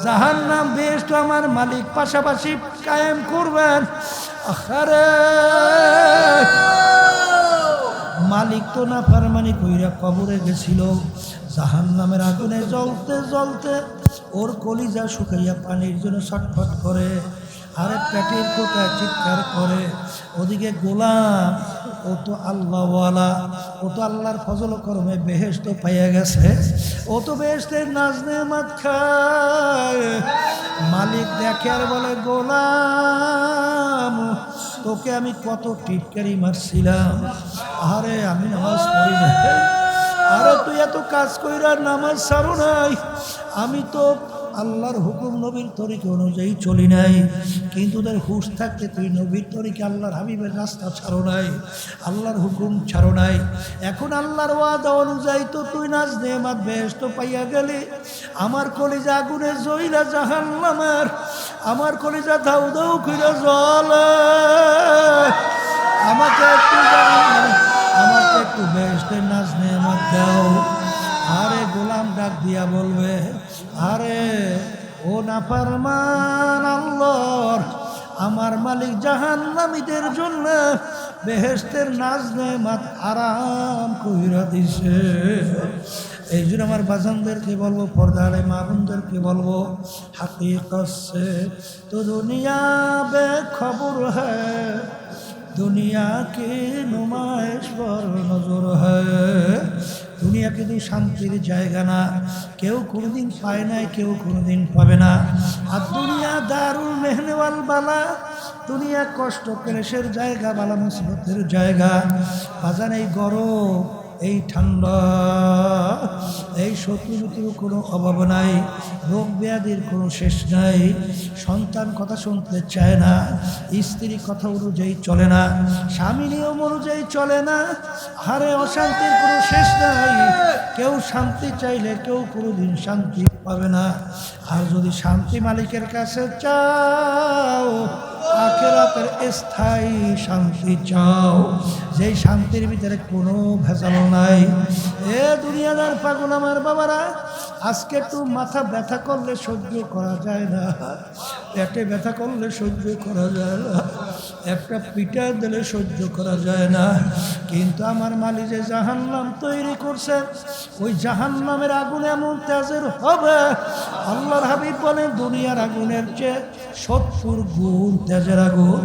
জাহান্নাম বেহেশত আমার মালিক পাশাপাশি কায়েম করবেন। আরে মালিক তো না ফারমানি কইরা কবরে গেছিল, জাহান্নামের আগুনে জ্বলতে জ্বলতে ওর কলিজা শুকাইয়া পানির জন্য ছটফট করে, আরে পেটের কোথায় চিৎকার করে। ওদিকে গোলাম, ও তো আল্লাহওয়ালা, ও তো আল্লাহর ফজল করমে বেহেশত পাইয়া গেছে, ও তো বেহেশতের নাজ নেয়ামত খায়। মালিক দেখে আর বলে, গোলাম তোকে আমি কত টিটকারি মারছিলাম, আরে আমি নামাজ পড়ি না, আরে তুই এত কাজ কইরা নামাজ ছাড়ো নাই, আমি তো আল্লাহর হুকুম নবীর তরিকা অনুযায়ী চলি নাই, কিন্তু তোর হুশ থাকতে তুই নবীর তরিকা আল্লাহর হাবিবের রাস্তা ছাড়ো নাই, আল্লাহর হুকুম ছাড়ো নাই। এখন আল্লাহর ওয়াদা অনুযায়ী তো তুই নাজ নেয়ামত বেহেশত পাইয়া গেলি, আমার কলিজা আগুনে জ্বইলা জাহান্নামের, আমার কলিজা দাউ দাউ কইরা জ্বলে, আমাকে একটু বেহেশতের নাজ নেয়ামত দাও। আরে গোলাম ডাক দিয়া বলবে, আরে ও নাফরমান আল্লাহর, আমার মালিক জাহান্নামীদের জন্য বেহেশতের নাজ নেয়ামত আরাম কইরা দিছে। এই জন্য আমার বাজানদেরকে বলবো, পর্দারে মা বোনদেরকে বলবো, হাকিকত সে তো দুনিয়া বেখবর হ্যায়, दुनिया की नुमाइश पर नजर है। दुनिया কিন্তু শান্তির জায়গা না, কেউ কোনোদিন পায় নাই, কেউ কোনোদিন পাবে না। আর দুনিয়া দারুল মেহনে ওয়াল বালা, দুনিয়া কষ্ট ক্লেশের জায়গা, বালা মুসিবতের জায়গা। বাজান এই গরম, এই ঠান্ডা, এই শত্রুর কোনো অভাব নাই, রোগ ব্যাধির কোনো শেষ নাই, সন্তান কথা শুনতে চায় না, স্ত্রী কথা অনুযায়ী চলে না, স্বামী নিয়ম অনুযায়ী চলে না, হারে অশান্তির কোনো শেষ নাই। কেউ শান্তি চাইলে কেউ কোনোদিন শান্তি পাবে না। আর যদি শান্তি মালিকের কাছে চাও, আখিরাতের স্থায়ী শান্তি চাও, যেই শান্তির ভিতরে কোনো ভেজাল নাই। এ দুনিয়াদার পাগল আমার বাবারা, আজকে একটু মাথা ব্যথা করলে সহ্য করা যায় না, পেটে ব্যথা করলে সহ্য করা যায় না, একটা পিঠা দিলে সহ্য করা যায় না, কিন্তু আমার মালিক যে জাহান্নাম তৈরি করছে, ওই জাহান্নামের আগুন এমন তেজের হবে, আল্লাহর হাবিব বলেন দুনিয়ার আগুনের চেয়ে 70 গুণ তেজের আগুন।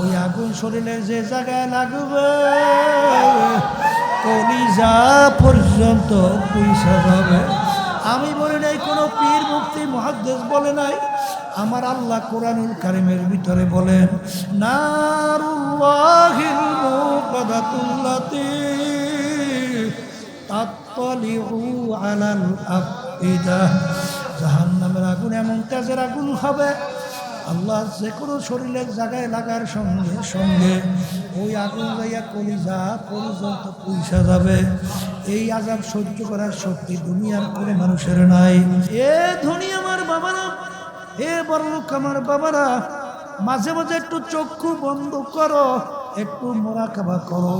ওই আগুন শরীরে যে জায়গায় লাগবে, কলিজা পর্যন্ত পয়সা যাবে। আমি বলি নাই, কোনো পীর মুফতি মুহাদ্দিস বলে নাই, আমার আল্লাহ কোরআনুল কারীমের ভিতরে বলেন, নারুল্লাহিল মুকাদাতুল্লাতী তাত্তালিউ আলাল আফইদা। জাহান্নামের আগুন এমন তেজের আগুন হবে, আল্লাহ যে কোনো শরীরের জায়গায় লাগার সঙ্গে সঙ্গে ওই আগুন যাইয়া কলিজা পর্যন্ত পয়সা যাবে। এই আযাব সহ্য করার শক্তি দুনিয়ার কোনো মানুষের নাই। এ ধনী আমার বাবারা, এ বড়লোক আমার বাবারা, মাঝে মাঝে একটু চক্ষু বন্ধ করো, একটু মুরাকাবা করো,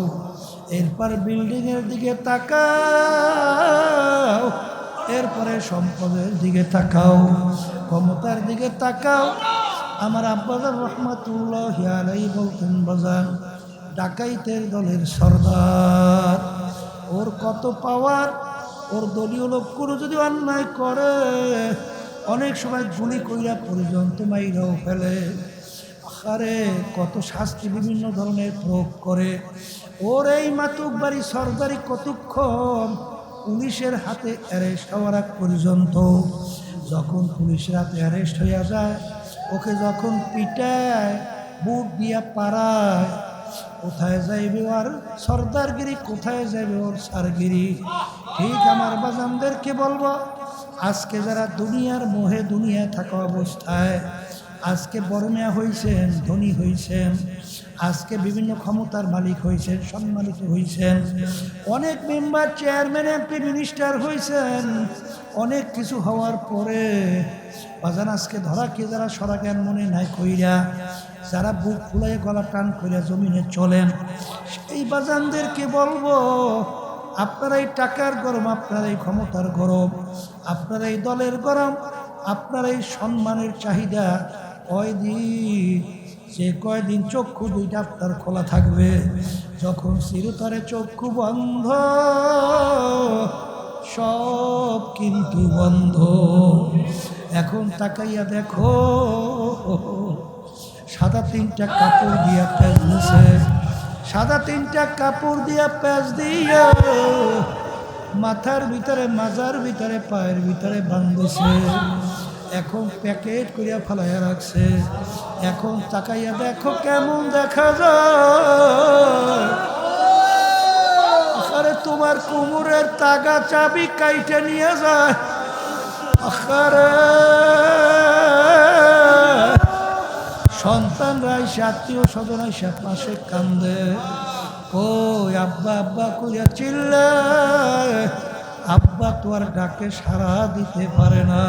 এরপর বিল্ডিংয়ের দিকে তাকাও, এরপরে সম্পদের দিকে তাকাও, ক্ষমতার দিকে তাকাও। আমার আব্বাজান রহমাতুল্লাহি আলাইহি বলতেন, বাজান ডাকাইতের দলের সর্দার, ওর কত পাওয়ার, ওর দলীয় লোক কোনো যদি অন্যায় করে অনেক সময় গুলি কইরা পর্যন্ত মাইরাও ফেলে, আরে কত শাস্তি বিভিন্ন ধরনের প্রয়োগ করে। ওর এই মাতুব্বাড়ি সর্দারি কতক্ষণ পুলিশের হাতে অ্যারেস্ট হওয়ার আগ পর্যন্ত। যখন পুলিশের হাতে অ্যারেস্ট হইয়া যায়, ওকে যখন পিটায়, বুট দিয়া পাড়ায়, কোথায় যাইবে ওর সর্দারগিরি, কোথায় যাইবে ওর সারগিরি। ঠিক আমার বাজানদেরকে বলবো, আজকে যারা দুনিয়ার মোহে দুনিয়ায় থাকা অবস্থায় আজকে বড় মেয়া হয়েছেন, ধনী হয়েছেন, আজকে বিভিন্ন ক্ষমতার মালিক হয়েছেন, সম্মানিত হয়েছেন, অনেক মেম্বার, চেয়ারম্যান, এমপি, মিনিস্টার হয়েছেন, অনেক কিছু হওয়ার পরে বাজান আজকে ধরা কে যারা সরাজ্ঞান মনে নাই কইরা, যারা বুক ফুলাইয়ে গলা টান কইরা জমিনে চলেন, এই বাজানদেরকে বলবো, আপনারা এই টাকার গরম, আপনারা এই ক্ষমতার গরম, আপনারা এই দলের গরম, আপনার এই সম্মানের চাহিদা কয়দিন, সে কয়দিন চক্ষু দুইটা আপনার খোলা থাকবে, যখন চিরতরে চক্ষু বন্ধ, সব কিন্তু বন্ধ। এখন তাকাইয়া দেখো, সাদা তিনটা কাপড় দিয়া প্যাঁচ দিছে, সাদা তিনটা কাপড় দিয়া প্যাঁচ দিয়া মাথার ভিতরে, মাজার ভিতরে, পায়ের ভিতরে বাঁধছে, এখন প্যাকেট করিয়া ফেলাইয়া রাখছে। এখন তাকাইয়া দেখো কেমন দেখা যায়। আরে তোমার কোমরের তাগা চাবি কাইটে নিয়ে যায়। আরে সন্তানরা এসে, আত্মীয় স্বজন এসে পাশে কান্দে, ওই আব্বা আব্বা করিয়া চিল্লায়, আব্বা তোমার ডাকে সাড়া দিতে পারে না।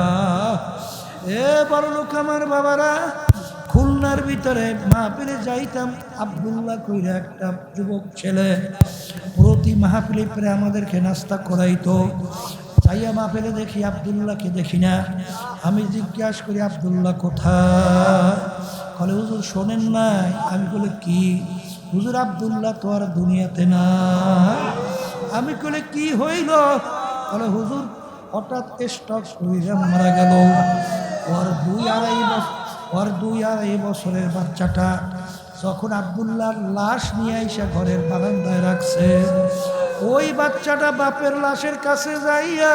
এ বড় লোক আমার বাবারা, খুলনার ভিতরে মাহফিলে যাইতাম, আব্দুল্লাহ কইরা একটা যুবক ছেলে প্রতি মাহফিলে প্রায় আমাদেরকে নাস্তা করাইতো। যাইয়া মাহফিলে দেখি আব্দুল্লাহকে দেখি না। আমি জিজ্ঞাসা করি আব্দুল্লাহ কোথায়? বলে হুজুর শোনেন নাই? আমি বলে কি? হুজুর আব্দুল্লাহ তো আর দুনিয়াতে না। আমি বলে কি হইল? বলে হুজুর হঠাৎ স্ট্রোক হইয়া মারা গেল। ওর দুই আড়াই বছরের বাচ্চাটা যখন আব্দুল্লাহর লাশ নিয়ে এসে ঘরের বারান্দায় রাখছে, ওই বাচ্চাটা বাপের লাশের কাছে যাইয়া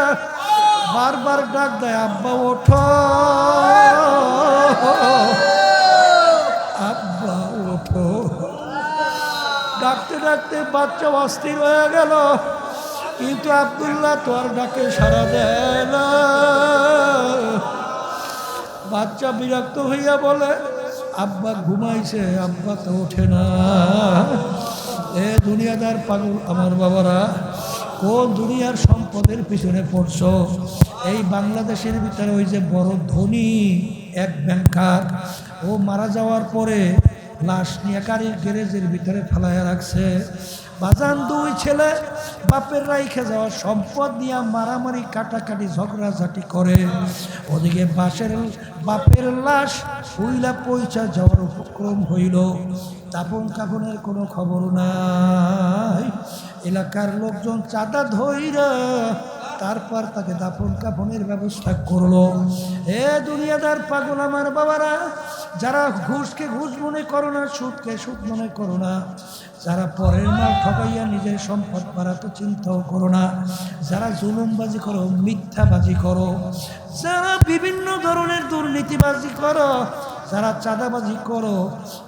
বারবার ডাক দেয়, আব্বা ওঠো, আব্বা ওঠো। ডাকতে ডাকতে বাচ্চা অস্থির হয়ে গেল, কিন্তু আব্দুল্লাহ তো আর ডাকে সাড়া দেয় না। বাচ্চা বিরক্ত হইয়া বলে, আব্বা ঘুমাইছে, আব্বা তো ওঠে না। এ দুনিয়াদার পাগল আমার বাবারা, কোন দুনিয়ার সম্পদের পিছনে পড়ছ? এই বাংলাদেশের ভিতরে ওই যে বড় ধনী এক ব্যাংকার, ও মারা যাওয়ার পরে লাশ নিয়ে গাড়ির গ্যারেজের ভিতরে ফেলাইয়া রাখছে। বাজান দুই ছেলে বাপের রাইখে যাওয়া সম্পদ নিয়ে মারামারি, কাটাকাটি, ঝগড়াঝাটি করে। ওদিকে বাপের লাশ উইলা পয়সা যাওয়ার উপক্রম হইল। দাফন কাফনের কোনো খবর নাই। এলাকার লোকজন চাঁদা ধইরা তারপর তাকে দাফন কাফনের ব্যবস্থা করলো। এ দুনিয়াদার পাগল আমার বাবারা, যারা ঘুষকে ঘুষ মনে করো না, সুদকে সুদ মনে করো না, যারা পরের মাল ঠকাইয়া নিজের সম্পদ বাড়াতে চিন্তাও করো না, যারা জুলুমবাজি করো, মিথ্যাবাজি করো, যারা বিভিন্ন ধরনের দুর্নীতিবাজি করো, যারা চাঁদাবাজি করো,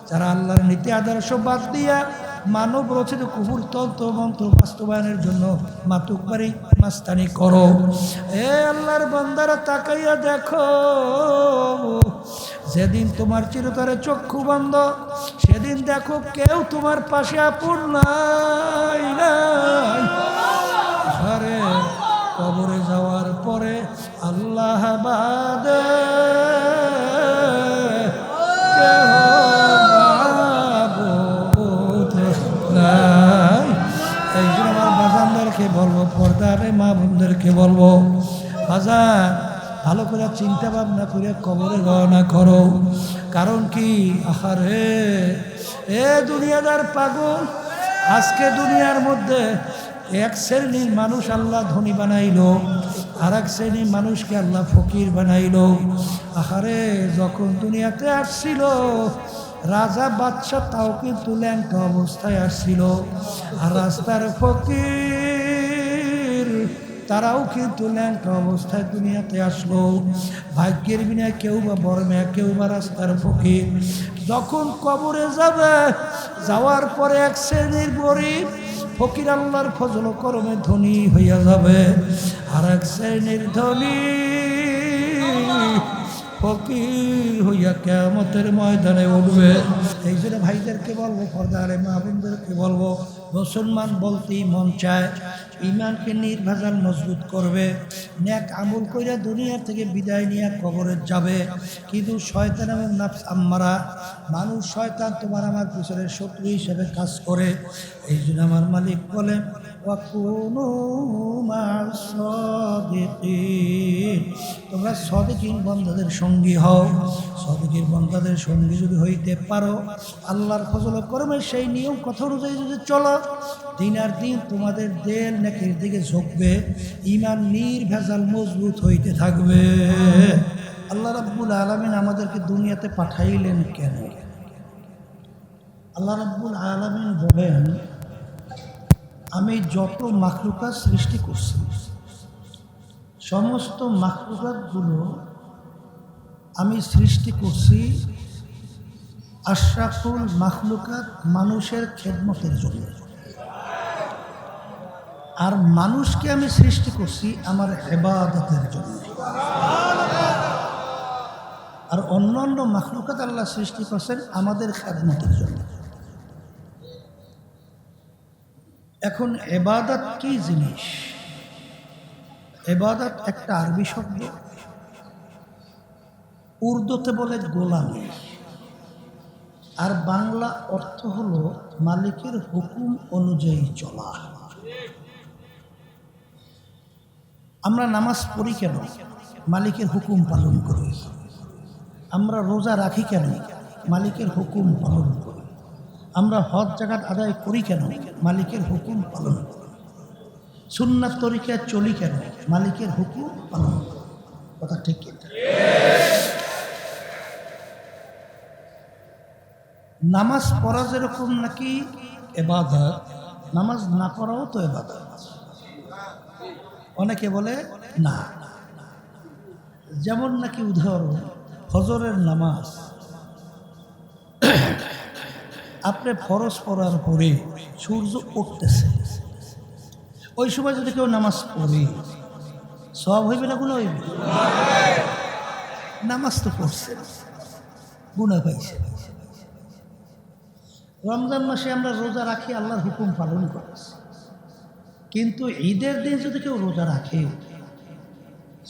যারা আল্লাহর নীতি আদর্শ বাদ দিয়া মানব রচিত কুফুর তন্ত্র মন্ত্র বাস্তবায়নের জন্য মাতুকবাড়ি মাস্তানি করো, এ আল্লাহর বান্দারা তাকাইয়া দেখো, যেদিন তোমার চিরতরে চক্ষু বন্ধ, সেদিন দেখো কেউ তোমার পাশে আপন নাই। আরে কবরে যাওয়ার পরে আল্লাহ বাদে এই জন্য আমার বাজানদেরকে বলবো, পর্দারে মা বোনদেরকে বলবো, বাজান ভালো করে চিন্তা ভাবনা করে কবরে রওনা করো। কারণ কি, আহারে এ দুনিয়াদার পাগল, আজকে দুনিয়ার মধ্যে এক শ্রেণীর মানুষ আল্লাহ ধনী বানাইলো, আর এক শ্রেণীর মানুষকে আল্লাহ ফকির বানাইলো। আহারে যখন দুনিয়াতে আসছিল রাজা বাদশা, তাও কিন্তু ল্যাংটা অবস্থায় আসছিল, আর রাস্তার ফকির তারাও কিন্তু ল্যাংটা অবস্থায় দুনিয়াতে আসলো। ভাগ্যের বিনা কেউ বা বড় মেয়া, কেউ বা রাস্তার ফকির। যখন কবরে যাবে, যাওয়ার পরে এক শ্রেণীর গরিব ফকির আল্লাহর ফজল করমে ধনী হইয়া যাবে, আর এক শ্রেণীর ধনী ফকির হইয়া কিয়ামতের ময়দানে উঠবে। এই জন্য ভাইদেরকে বলবো, পর্দারে মা বোনদেরকে বলবো, মুসলমান বলতেই মন চায়, ইমানকে নির্ভেজাল মজবুত করবে, নেক আমল কইরা দুনিয়া থেকে বিদায় নিয়ে কবরে যাবে। কিন্তু শয়তান এবং নাফস আম্মারা, মানুষ শয়তান তোমার আমার পিছনে শত্রু হিসেবে কাজ করে। এই জন্য আমার মালিক বলেন ওয়াকুনু মা'আস সাদিকিন, তোমরা সাদিকিন বান্দাদের সঙ্গী হও। সাদিকিন বান্দাদের সঙ্গী যদি হইতে পারো, আল্লাহর ফজল ও করমে সেই নিয়ম কথা অনুযায়ী যদি চলো, দিন আর দিন তোমাদের দেল নেকির দিকে ঝুঁকবে, ঈমান নির্ভেজাল মজবুত হইতে থাকবে। আল্লাহ রাব্বুল আলামিন আমাদেরকে দুনিয়াতে পাঠাইলেন কেন? আল্লাহ রাব্বুল আলামিন বলেন, আমি যত মাখলুকাত সৃষ্টি করছি, সমস্ত মাখলুকাতগুলো আমি সৃষ্টি করছি আশরাফুল মাখলুকাত মানুষের খেদমতের জন্য। আর মানুষকে আমি সৃষ্টি করছি আমার ইবাদতের জন্য। আর অন্যান্য মাখলুকাত আল্লাহ সৃষ্টি করছেন আমাদের খেদমতের জন্য। এখন ইবাদত কি জিনিস? ইবাদত একটা আরবি শব্দ, উর্দুতে বলে গোলামি, আর বাংলা অর্থ হলো মালিকের হুকুম অনুযায়ী চলা। আমরা নামাজ পড়ি কেন? মালিকের হুকুম পালন করি। আমরা রোজা রাখি কেন? মালিকের হুকুম পালন করি। আমরা হজ জাকাত আদায় করি কেন? মালিকের হুকুম পালন করি। সুন্নাত তরিকায় চলি কেন? মালিকের হুকুম পালন করি। কথা ঠিক কিনা? নামাজ পড়া যেরকম নাকি ইবাদত, নামাজ না পড়াও তো ইবাদত। অনেকে বলে না, যেমন নাকি উদাহরণ ফজরের নামাজ, আপনি ফরজ পড়ার পরে সূর্য উঠতেছে, ওই সময় যদি কেউ নামাজ পড়ে সওয়াব হইবে না গুনাহ হইবে? নামাজ তো পড়ছে, গুনাহ পাইছে। রমজান মাসে আমরা রোজা রাখি, আল্লাহর হুকুম পালন করছি, কিন্তু ঈদের দিন যদি কেউ রোজা রাখে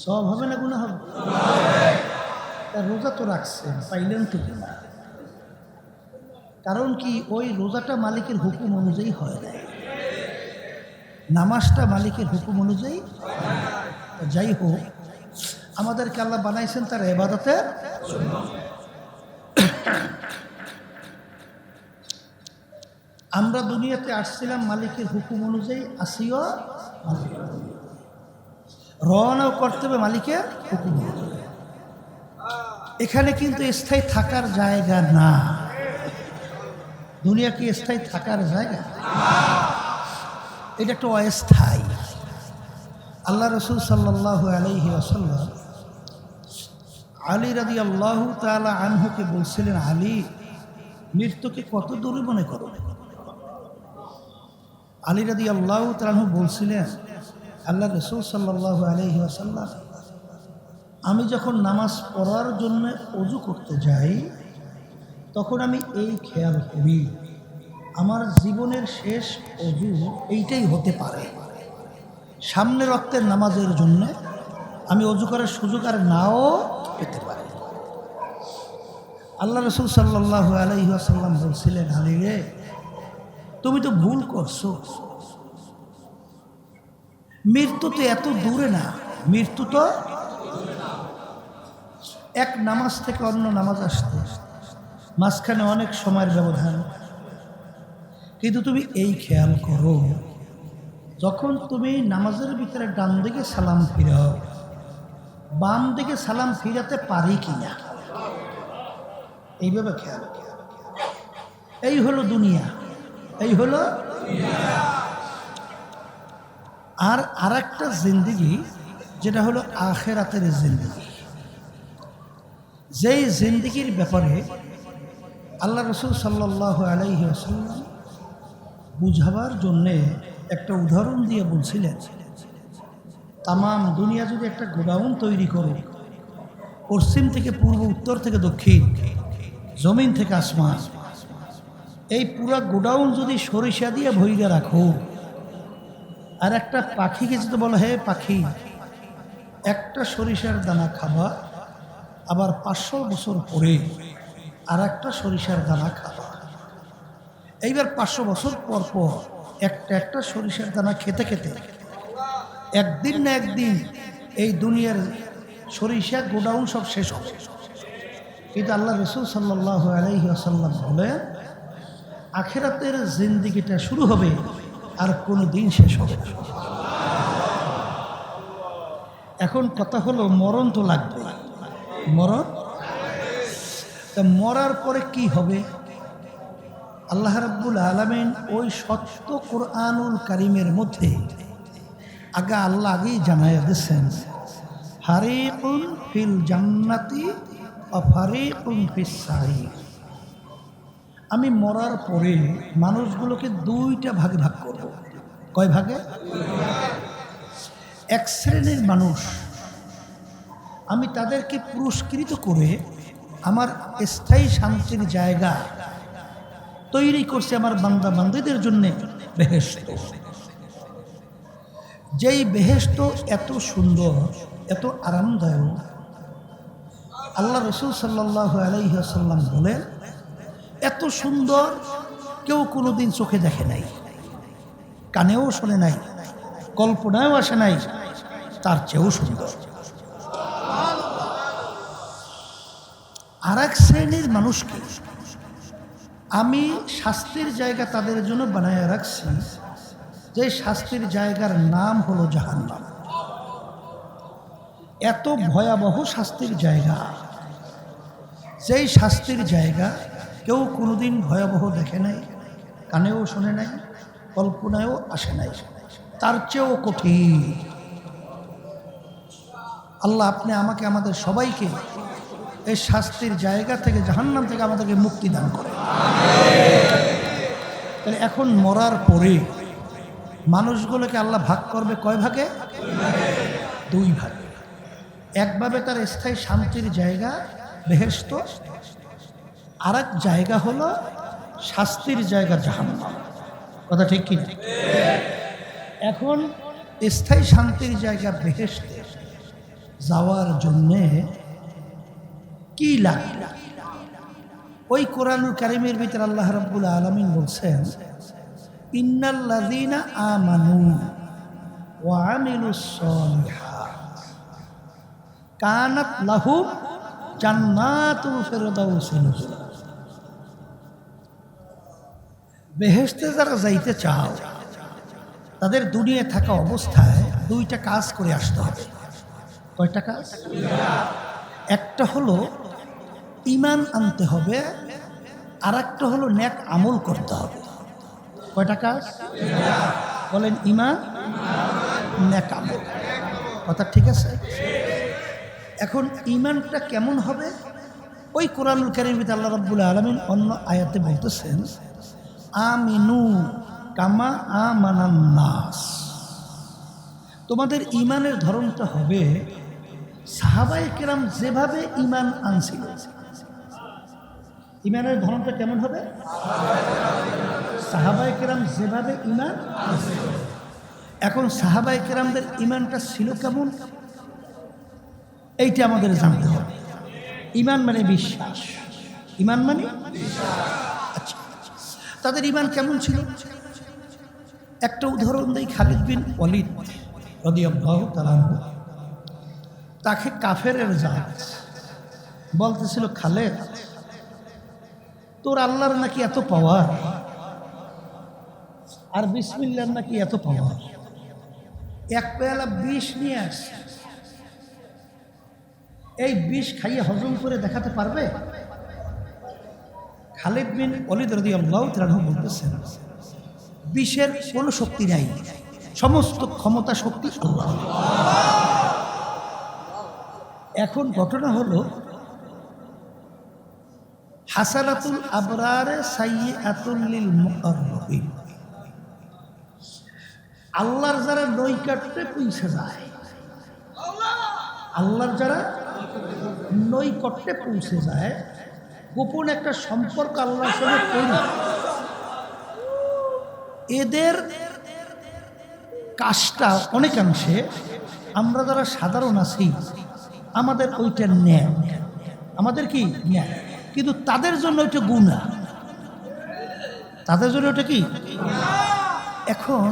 সওয়াব হবে না গুনাহ হবে? তা রোজা তো রাখছেন, পাইলেন তো গুনাহ। কারণ কি? ওই রোজাটা মালিকের হুকুম অনুযায়ী হয় না, নামাজটা মালিকের হুকুম অনুযায়ী। যাই হোক, আমাদেরকে আল্লাহ বানাইছেন তার ইবাদতের জন্য। আমরা দুনিয়াতে আসছিলাম মালিকের হুকুম অনুযায়ী, আসিও মালিকের রওনাও করতে হবে মালিকের হুকুম অনুযায়ী। এখানে কিন্তু স্থায়ী থাকার জায়গা না। দুনিয়া কি স্থায়ী থাকার জায়গা? এটা একটা অস্থায়ী। আল্লাহ রসুল সাল্লাল্লাহু আলাইহি ওয়াসাল্লাম আলী রাদিয়াল্লাহু তাআলা আনহুকে বলছিলেন, আলী, মৃত্যুকে কত দূরে মনে করো? আলী রাদিয়াল্লাহু তাআলা আনহু বলছিলেন, আল্লাহ রসুল সাল্লাল্লাহু আলাইহি ওয়াসাল্লাম, আমি যখন নামাজ পড়ার জন্য ওযু করতে যাই, তখন আমি এই খেয়াল করি আমার জীবনের শেষ ওযু এইটাই হতে পারে। সামনের ওয়াক্তের নামাজের জন্য আমি ওযু করার সুযোগ আর নাও পেতে পারি। আল্লাহ রসুল সাল্লাল্লাহু আলাইহি ওয়াসাল্লাম বলছিলেন, আলী রে, তুমি তো ভুল করছো। মৃত্যু তো এত দূরে না, মৃত্যু তো এক নামাজ থেকে অন্য নামাজ আসতে মাঝখানে অনেক সময়ের ব্যবধান। কিন্তু তুমি এই খেয়াল করো, যখন তুমি নামাজের ভিতরে ডান দিকে সালাম ফিরাও, বাম দিকে সালাম ফিরাতে পারি কিনা, এইভাবে খেয়াল। এই হলো দুনিয়া, এই হলো আর আরেকটা জিন্দেগি, যেটা হলো আখিরাতের জিন্দেগি। যেই জিন্দেগির ব্যাপারে আল্লাহ রসুল সাল্লাল্লাহু আলাইহি ওয়াসাল্লাম বুঝাবার জন্যে একটা উদাহরণ দিয়ে বলছিলেন, তামাম দুনিয়া যদি একটা গোডাউন তৈরি করে, পশ্চিম থেকে পূর্ব, উত্তর থেকে দক্ষিণ, জমিন থেকে আসমান, এই পুরা গোডাউন যদি সরিষা দিয়ে ভইরা রাখো, আর একটা পাখিকে যদি বলো হে পাখি একটা সরিষার দানা খাবা, আবার 500 বছর পরে আর একটা সরিষার দানা খাবা। এইবার 500 বছর পর পর একটা সরিষার দানা খেতে খেতে একদিন না একদিন এই দুনিয়ার সরিষা গোডাউন সব শেষ হবে। কিন্তু আল্লাহ রাসূল সাল্লাল্লাহু আলাইহি ওয়াসাল্লাম বলেন আখিরাতের জিন্দেগিটা শুরু হবে আর কোনো দিন শেষ হবে না। এখন কথা হলো মরণ তো লাগবে, মরণ। তা মরার পরে কি হবে? আল্লাহ রাব্বুল আলামিন ওই সত্য কোরআনুল কারীমের মধ্যে আল্লাহ আগেই জানাইয়া দিয়েছেন, ফারিকুন ফিল জান্নাতি ওয়া ফারিকুন ফিস সাঈর। আমি মরার পরে মানুষগুলোকে দুইটা ভাগে ভাগ করব। কয় ভাগে? এক শ্রেণীর মানুষ আমি তাদেরকে পুরস্কৃত করে আমার স্থায়ী শান্তির জায়গা তৈরি করছি আমার বান্দা বান্দীদের জন্য, বেহেশত। যেই বেহেশত এত সুন্দর, এত আরামদায়ক, আল্লাহ রাসূল সাল্লাল্লাহু আলাইহি ওয়াসাল্লাম বলেন এত সুন্দর কেউ কোনোদিন চোখে দেখে নাই, কানেও শোনে নাই, কল্পনায়ও আসে নাই, তার চেয়েও সুন্দর। আর এক শ্রেণীর মানুষকে আমি শাস্তির জায়গা তাদের জন্য বানায় রাখছি, যে শাস্তির জায়গার নাম হলো জাহান্নাম। এত ভয়াবহ শাস্তির জায়গা, যেই শাস্তির জায়গা কেউ কোনোদিন ভয়াবহ দেখে নাই, কানেও শোনে নাই, কল্পনায়ও আসে নাই, তার চেয়েও কঠিন। আল্লাহ আপনি আমাকে আমাদের সবাইকে এই শাস্তির জায়গা থেকে, জাহান্নাম থেকে আমাদেরকে মুক্তি দান করে। তাহলে এখন মরার পরে মানুষগুলোকে আল্লাহ ভাগ করবে কয় ভাগে? দুই ভাগে। একভাবে তার স্থায়ী শান্তির জায়গা বেহেশত, আর এক জায়গা হলো শাস্তির জায়গা জাহান্নাম। কথা ঠিক কি? এখন স্থায়ী শান্তির জায়গা বেহেশতে যাওয়ার জন্যে কি লাগে? ওই কোরআনুল কারীমের ভিতরে আল্লাহ রাব্বুল আলামিন বলছেন, ইন্নাল্লাযীনা আমানু ওয়া আমিলুস সালিহাত কানাত লাহুম জান্নাতুল ফিরদাউস নুজুলা। বেহেশতে যারা যাইতে চাও তাদের দুনিয়ায় থাকা অবস্থায় দুইটা কাজ করে আসতে হবে। কয়টা কাজ? একটা হলো ঈমান আনতে হবে, আর একটা হলো নেক আমল করতে হবে। কয়টা কাজ বলেন? ঈমান, নেক আমল। কথা ঠিক আছে? এখন ঈমানটা কেমন হবে? ওই কোরআনুল কারীমে আল্লাহ রাব্বুল আলামিন অন্য আয়াতে বলতেছেন, আমিনু কামা আমানান নাস। তোমাদের ঈমানের ধরনটা হবে সাহাবায়ে কেরাম যেভাবে ঈমান আনছিল। ঈমানের ধরনটা কেমন হবে? সাহাবায়ে কেরাম যেভাবে ঈমান আনছিল। এখন সাহাবায়ে কেরামদের ঈমানটা ছিল কেমন, এইটা আমাদের জানতে হবে। ঈমান মানে বিশ্বাস, ঈমান মানে বিশ্বাস। আচ্ছা, তাদের ঈমান কেমন ছিল? একটা উদাহরণ দেই। খালিদ বিন ওয়ালিদ রাদিয়াল্লাহু তাআলা আনহু, তাকে কাফেরের জাত বলতেছিল, খালেদ তোর আল্লাহর নাকি এত পাওয়ার, আর বিসমিল্লাহর নাকি এত পাওয়ার, এক পেয়ালা বিষ নিয়ে আস, এই বিষ খাইয়ে হজম করে দেখাতে পারবে? খালিদ বিন ওয়ালিদ রাদিয়াল্লাহু তাআলা আনহু বলতেছেন, বিষের কোনো শক্তি নাই, সমস্ত ক্ষমতা শক্তি আল্লাহ। এখন ঘটনা হলো, হাসানাতুল আবরারে সাইয়্যাতুল লিল মুকাররাবিন। আল্লাহর যারা নৈকট্যে পৌঁছে যায়, আল্লাহর যারা নৈকট্যে পৌঁছে যায়, গোপন একটা সম্পর্ক আল্লাহর সঙ্গে তৈরি, এদের কাজটা অনেকাংশে আমরা যারা সাধারণ আছি আমাদের ওইটা ন্যায়, আমাদের কি ন্যায়, কিন্তু তাদের জন্য ওইটা গুনাহ, তাদের জন্য ওটা কি। এখন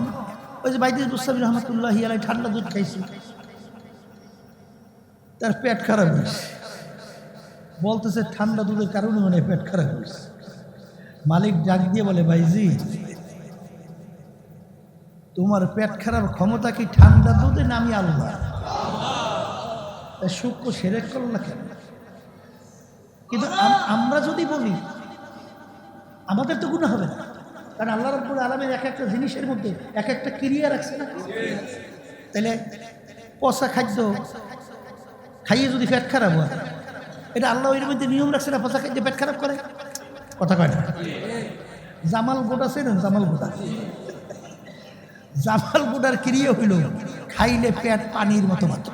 ওই যে বাইদিস বুস্তামি রহমতুল্লাহি আলাইহি ঠান্ডা দুধ খাইছি, তার পেট খারাপ হয়েছে, বলতেছে ঠান্ডা দুধের কারণে মানে পেট খারাপ হয়েছে। মালিক ডাক দিয়ে বলে, ভাইজি তোমার পেট খারাপ ক্ষমতা কি ঠান্ডা দুধে না আমি আল্লাহ? সূক্ষ্ম সেরেক করল না কেন? কিন্তু আমরা যদি বলি আমাদের তো গুনাহ হবে না, কারণ আল্লাহ রাব্বুল আলামিন এক একটা জিনিসের মধ্যে এক একটা ক্রিয়া রাখছে না। তাহলে পচা খাদ্য খাইয়ে যদি পেট খারাপ হয়, এটা আল্লাহ এর মধ্যে নিয়ম রাখছে না পচা খাদ্য পেট খারাপ করে? কথা কয় না? জামাল গোটা আছে না, জামাল গোটা, জামাল গোটার ক্রিয়া হইল খাইলে পেট পানির মতো মাত্র,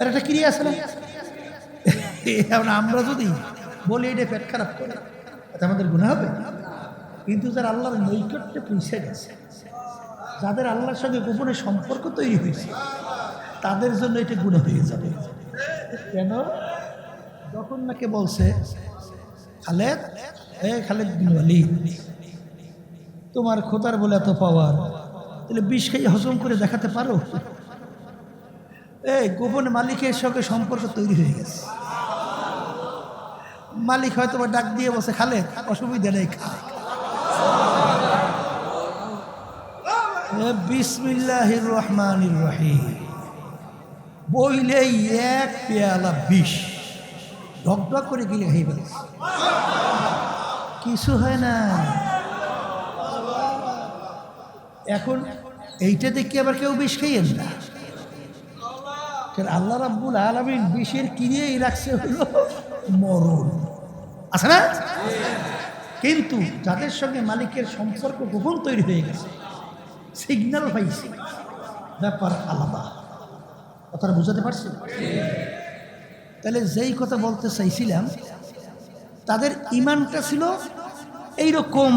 এর একটা ক্রিয়া আছে না। এখন আমরা যদি বলি এটা পেট খারাপ করে, আমাদের গুনাহ হবে? কিন্তু যারা আল্লাহর নৈকট্যে পৌঁছে গেছে, যাদের আল্লাহর সঙ্গে গোপনে সম্পর্ক তৈরি হয়েছে, তাদের জন্য এটা গুনাহ হয়ে যাবে। কেন? যখন নাকি বলছে খালেদ, খালেদ বিন ওয়ালিদ, তোমার খোদার বলে এত পাওয়ার, তাহলে বিষ খেয়ে হজম করে দেখাতে পারো? গোপনে মালিকের সঙ্গে সম্পর্ক তৈরি হয়ে গেছে। মালিক হয়তো ডাক দিয়ে বসে, খালেদ অসুবিধা নেই, খা। বিসমিল্লাহির রহমানির রহিম বইলেই এক পেয়ালা বিষ ঢকঢক করে গিলে খাই ফেলে, কিছু হয় না। এখন এইটা দেখে আবার কেউ বিষ খাইয়েন না, আল্লাহ রাব্বুল আলামিন বিষের কিনেই রাখছে হলো মরণ, আছে না? কিন্তু যাদের সঙ্গে মালিকের সম্পর্ক গোপন তৈরি হয়ে গেছে, সিগন্যাল পাইছে, ব্যাপার আলাদা। কথাটা বুঝাতে পারছি? তাহলে যেই কথা বলতে চাইছিলাম, তাদের ইমানটা ছিল এইরকম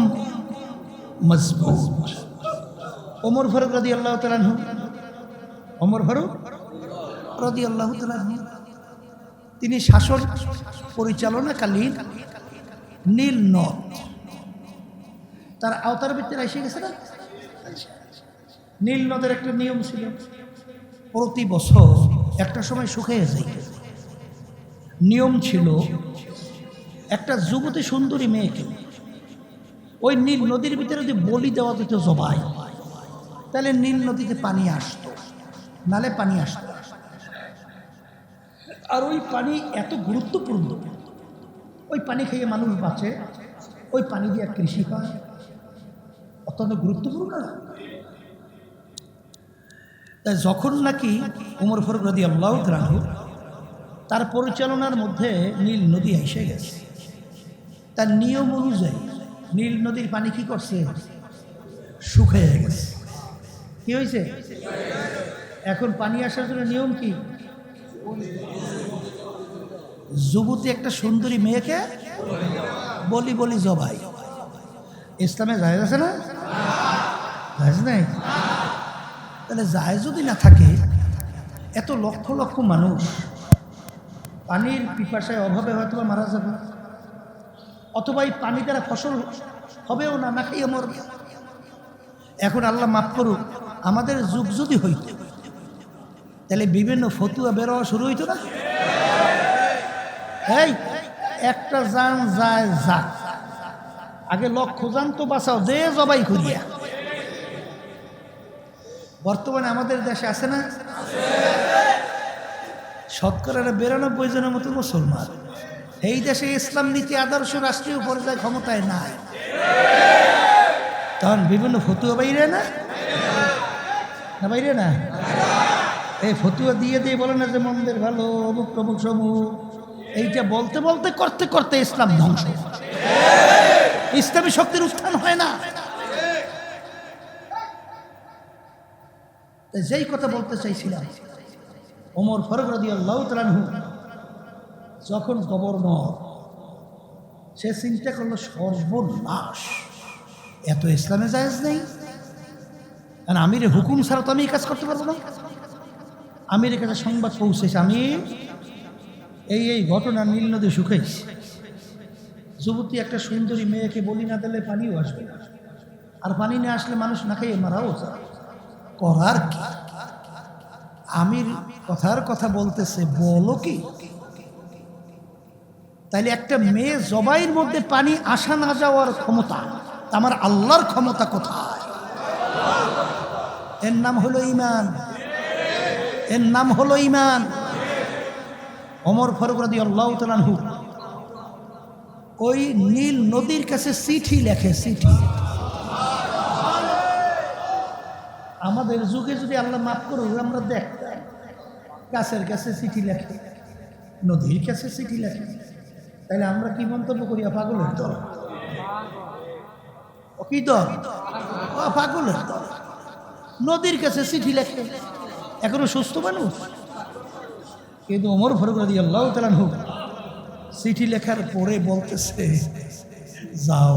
মজবুত। ওমর ফারুক রাদিয়াল্লাহু তাআলা আনহু, ওমর ফারুক রাদিয়াল্লাহু তাআলা আনহু, তিনি শাসন পরিচালনাকালীন নীল নদ তার আওতার ভিতরে এসে গেছে না। নীল নদের একটা নিয়ম ছিল, প্রতি বছর একটা সময় শুকিয়ে যায়। নিয়ম ছিল একটা যুবতী সুন্দরী মেয়েকে ওই নীল নদীর ভিতরে যদি বলি দেওয়া দিত জবাই, তাহলে নীল নদীতে পানি আসতো, নালে পানি আসতো। আর ওই পানি এত গুরুত্বপূর্ণ, ওই পানি খেয়ে মানুষ বাঁচে, ওই পানি দিয়ে কৃষি হয়, অত্যন্ত গুরুত্বপূর্ণ না। তাই যখন নাকি ওমর ফারুক রাদিয়াল্লাহু তাআলা আনহু তার পরিচালনার মধ্যে নীল নদী এসে গেছে, তার নিয়ম অনুযায়ী নীল নদীর পানি কি করছে? শুকিয়ে গেছে। কি হয়েছে? এখন পানি আসার জন্য নিয়ম কি? যুবতী একটা সুন্দরী মেয়েকে বলি বলি জবাই। ইসলামে জায়েজ আছে না? জায়েজ নাই? তাহলে জায়েজ যদি না থাকে, এত লক্ষ লক্ষ মানুষ পানির পিপাসায় অভাবে হয়তো মারা যাবে, অথবা এই পানি দ্বারা ফসল হবেও না, না খাইয়ে মরবে। এখন আল্লাহ মাফ করুক, আমাদের যুগ যদি হইত, তাহলে বিভিন্ন ফতুয়া বেরোয়া শুরু হইতো না। এই একটা জান যায় যাক, আগে লক্ষ জান তো বাঁচাও, যে জবাই করিয়া। বর্তমানে আমাদের দেশে আছে না? শতকরা 92 জনের মতো মুসলমান। এই দেশে ইসলাম নীতি আদর্শ রাষ্ট্রীয় পর্যায়ে ক্ষমতায় নাই, তখন বিভিন্ন ফতুয়া বাইরে না, না বাইরে না, এই ফতুয়া দিয়ে দিয়ে বলে না যে মন্দির ভালো, অমুক প্রমুখ সমূহ, এইটা বলতে বলতে করতে করতে ইসলাম ধ্বংস, ইসলামী শক্তির উত্থান হয় না। যেই কথা বলতে চাইছিলাম, ওমর ফারুক রাদিয়াল্লাহু তাআলা আনহু যখন গভর্নর, সে চিন্তা করলো সর্বনাশ, এত ইসলামে জায়েজ নেই, আর আমির হুকুম ছাড়া তো আমি এই কাজ করতে পারবো না। আমির কাছে সংবাদ পৌঁছেছে, আমি এই ঘটনা নীল নদী শুকাইছি, যুবতী একটা সুন্দরী মেয়েকে বলি না দিলে পানিও আসবে না, আর পানি না আসলে মানুষ না খেয়ে মারাও যায়, করার কি? আমির কথার কথা বলতেছে, বলো কি? তাইলে একটা মেয়ে জবাইয়ের মধ্যে পানি আসা না যাওয়ার ক্ষমতা, আমার আল্লাহর ক্ষমতা কোথায়? এর নাম হলো ঈমান, এর নাম হলো ঈমান। ওমর ফারুক রাদিয়াল্লাহু তাআলা আনহু ওই নীল নদীর কাছে চিঠি লেখে, চিঠি। আমাদের যুগে যদি আল্লাহ মাফ করুক, আমরা দেখতাম গাছের কাছে চিঠি লেখে, নদীর কাছে চিঠি লেখে, তাহলে আমরা কি মন্তব্য করি? পাগলের দল। কি দল? পাগলের দল। নদীর কাছে চিঠি লেখে, এখনো সুস্থ মানুষ। কিন্তু ওমর ফারুক রাদিয়াল্লাহু তাআলা আনহু চিঠি লেখার পরে বলতেছে, যাও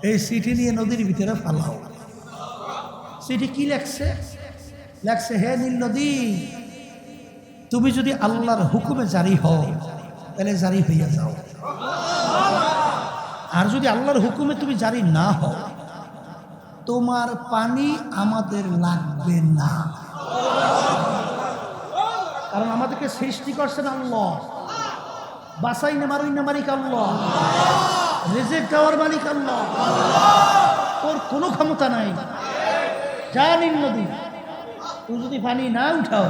এই চিঠি নিয়ে নদীর ভিতরে ফালাও। চিঠি কি লেখছে? লেখছে, হে নীল নদী, তুমি যদি আল্লাহর হুকুমে জারি হও তাহলে জারি হইয়া যাও, আর যদি আল্লাহর হুকুমে তুমি জারি না হও, তোমার পানি আমাদের লাগবে না। কারণ আমাদেরকে সৃষ্টি করছেন আল্লাহ, বাসাই না মারুই না মালিক আল্লাহ, রিজিক দেওয়ার মালিক আল্লাহ, ওর কোনো ক্ষমতা নাই। যা নীল নদী, তুই যদি পানি না উঠাও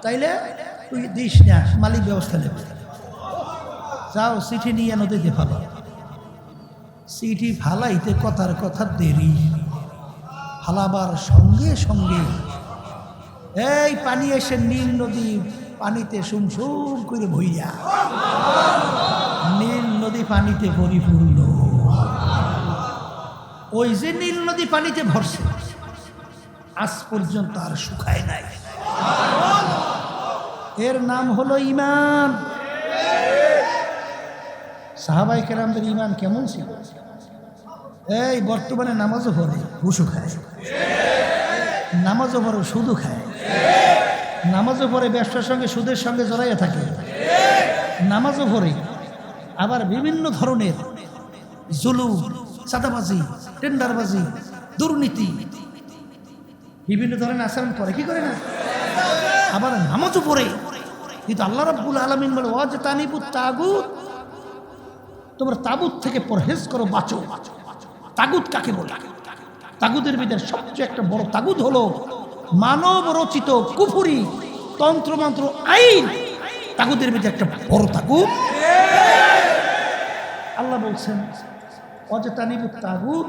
তাইলে তুই দিস না, মালিক ব্যবস্থা নেবে। যাও চিঠি নিয়ে নদীতে ফালা। চিঠি ফালাইতে কথার কথা দেরি, ফালাবার সঙ্গে সঙ্গে এই পানি এসে নীল নদী পানিতে সুমসুম করে ভইয়া, নীল নদী পানিতে পরিপূর্ণ। ওই যে নীল নদী পানিতে ভরছে, আজ পর্যন্ত আর শুকায় নাই। এর নাম হলো ঈমান। সাহাবায়ে কেরামদের ঈমান কেমন ছিল? এই বর্তমানে নামাজও পড়ে ঘুষও খায়, নামাজও পড়ে সুদও খায়, নামাজও পড়ে ব্যবসার সঙ্গে সুদের সঙ্গে জড়াইয়া থাকে, নামাজও পড়ে আবার বিভিন্ন ধরনের জুলুম, চাঁদাবাজি, টেন্ডারবাজি, দুর্নীতি, বিভিন্ন ধরনের আচরণ করে, কি করে না? আবার নামাজও পড়ে। কিন্তু আল্লাহ রাব্বুল আলামিন বলে, ওয়াজতানিবুত তাগুত, তোমরা তাগুত থেকে পরহেজ করো, বাঁচো। তাগুত কাকে বলে? তাগুতের ভিতরে সবচেয়ে একটা বড় তাগুত হলো মানব রচিত কুফরি তন্ত্রমন্ত্র আইন। তাগুতের ভিতরে একটা বড় তাগুত। আল্লাহ বলছেন, ওয়াজতানিবুত তাগুত,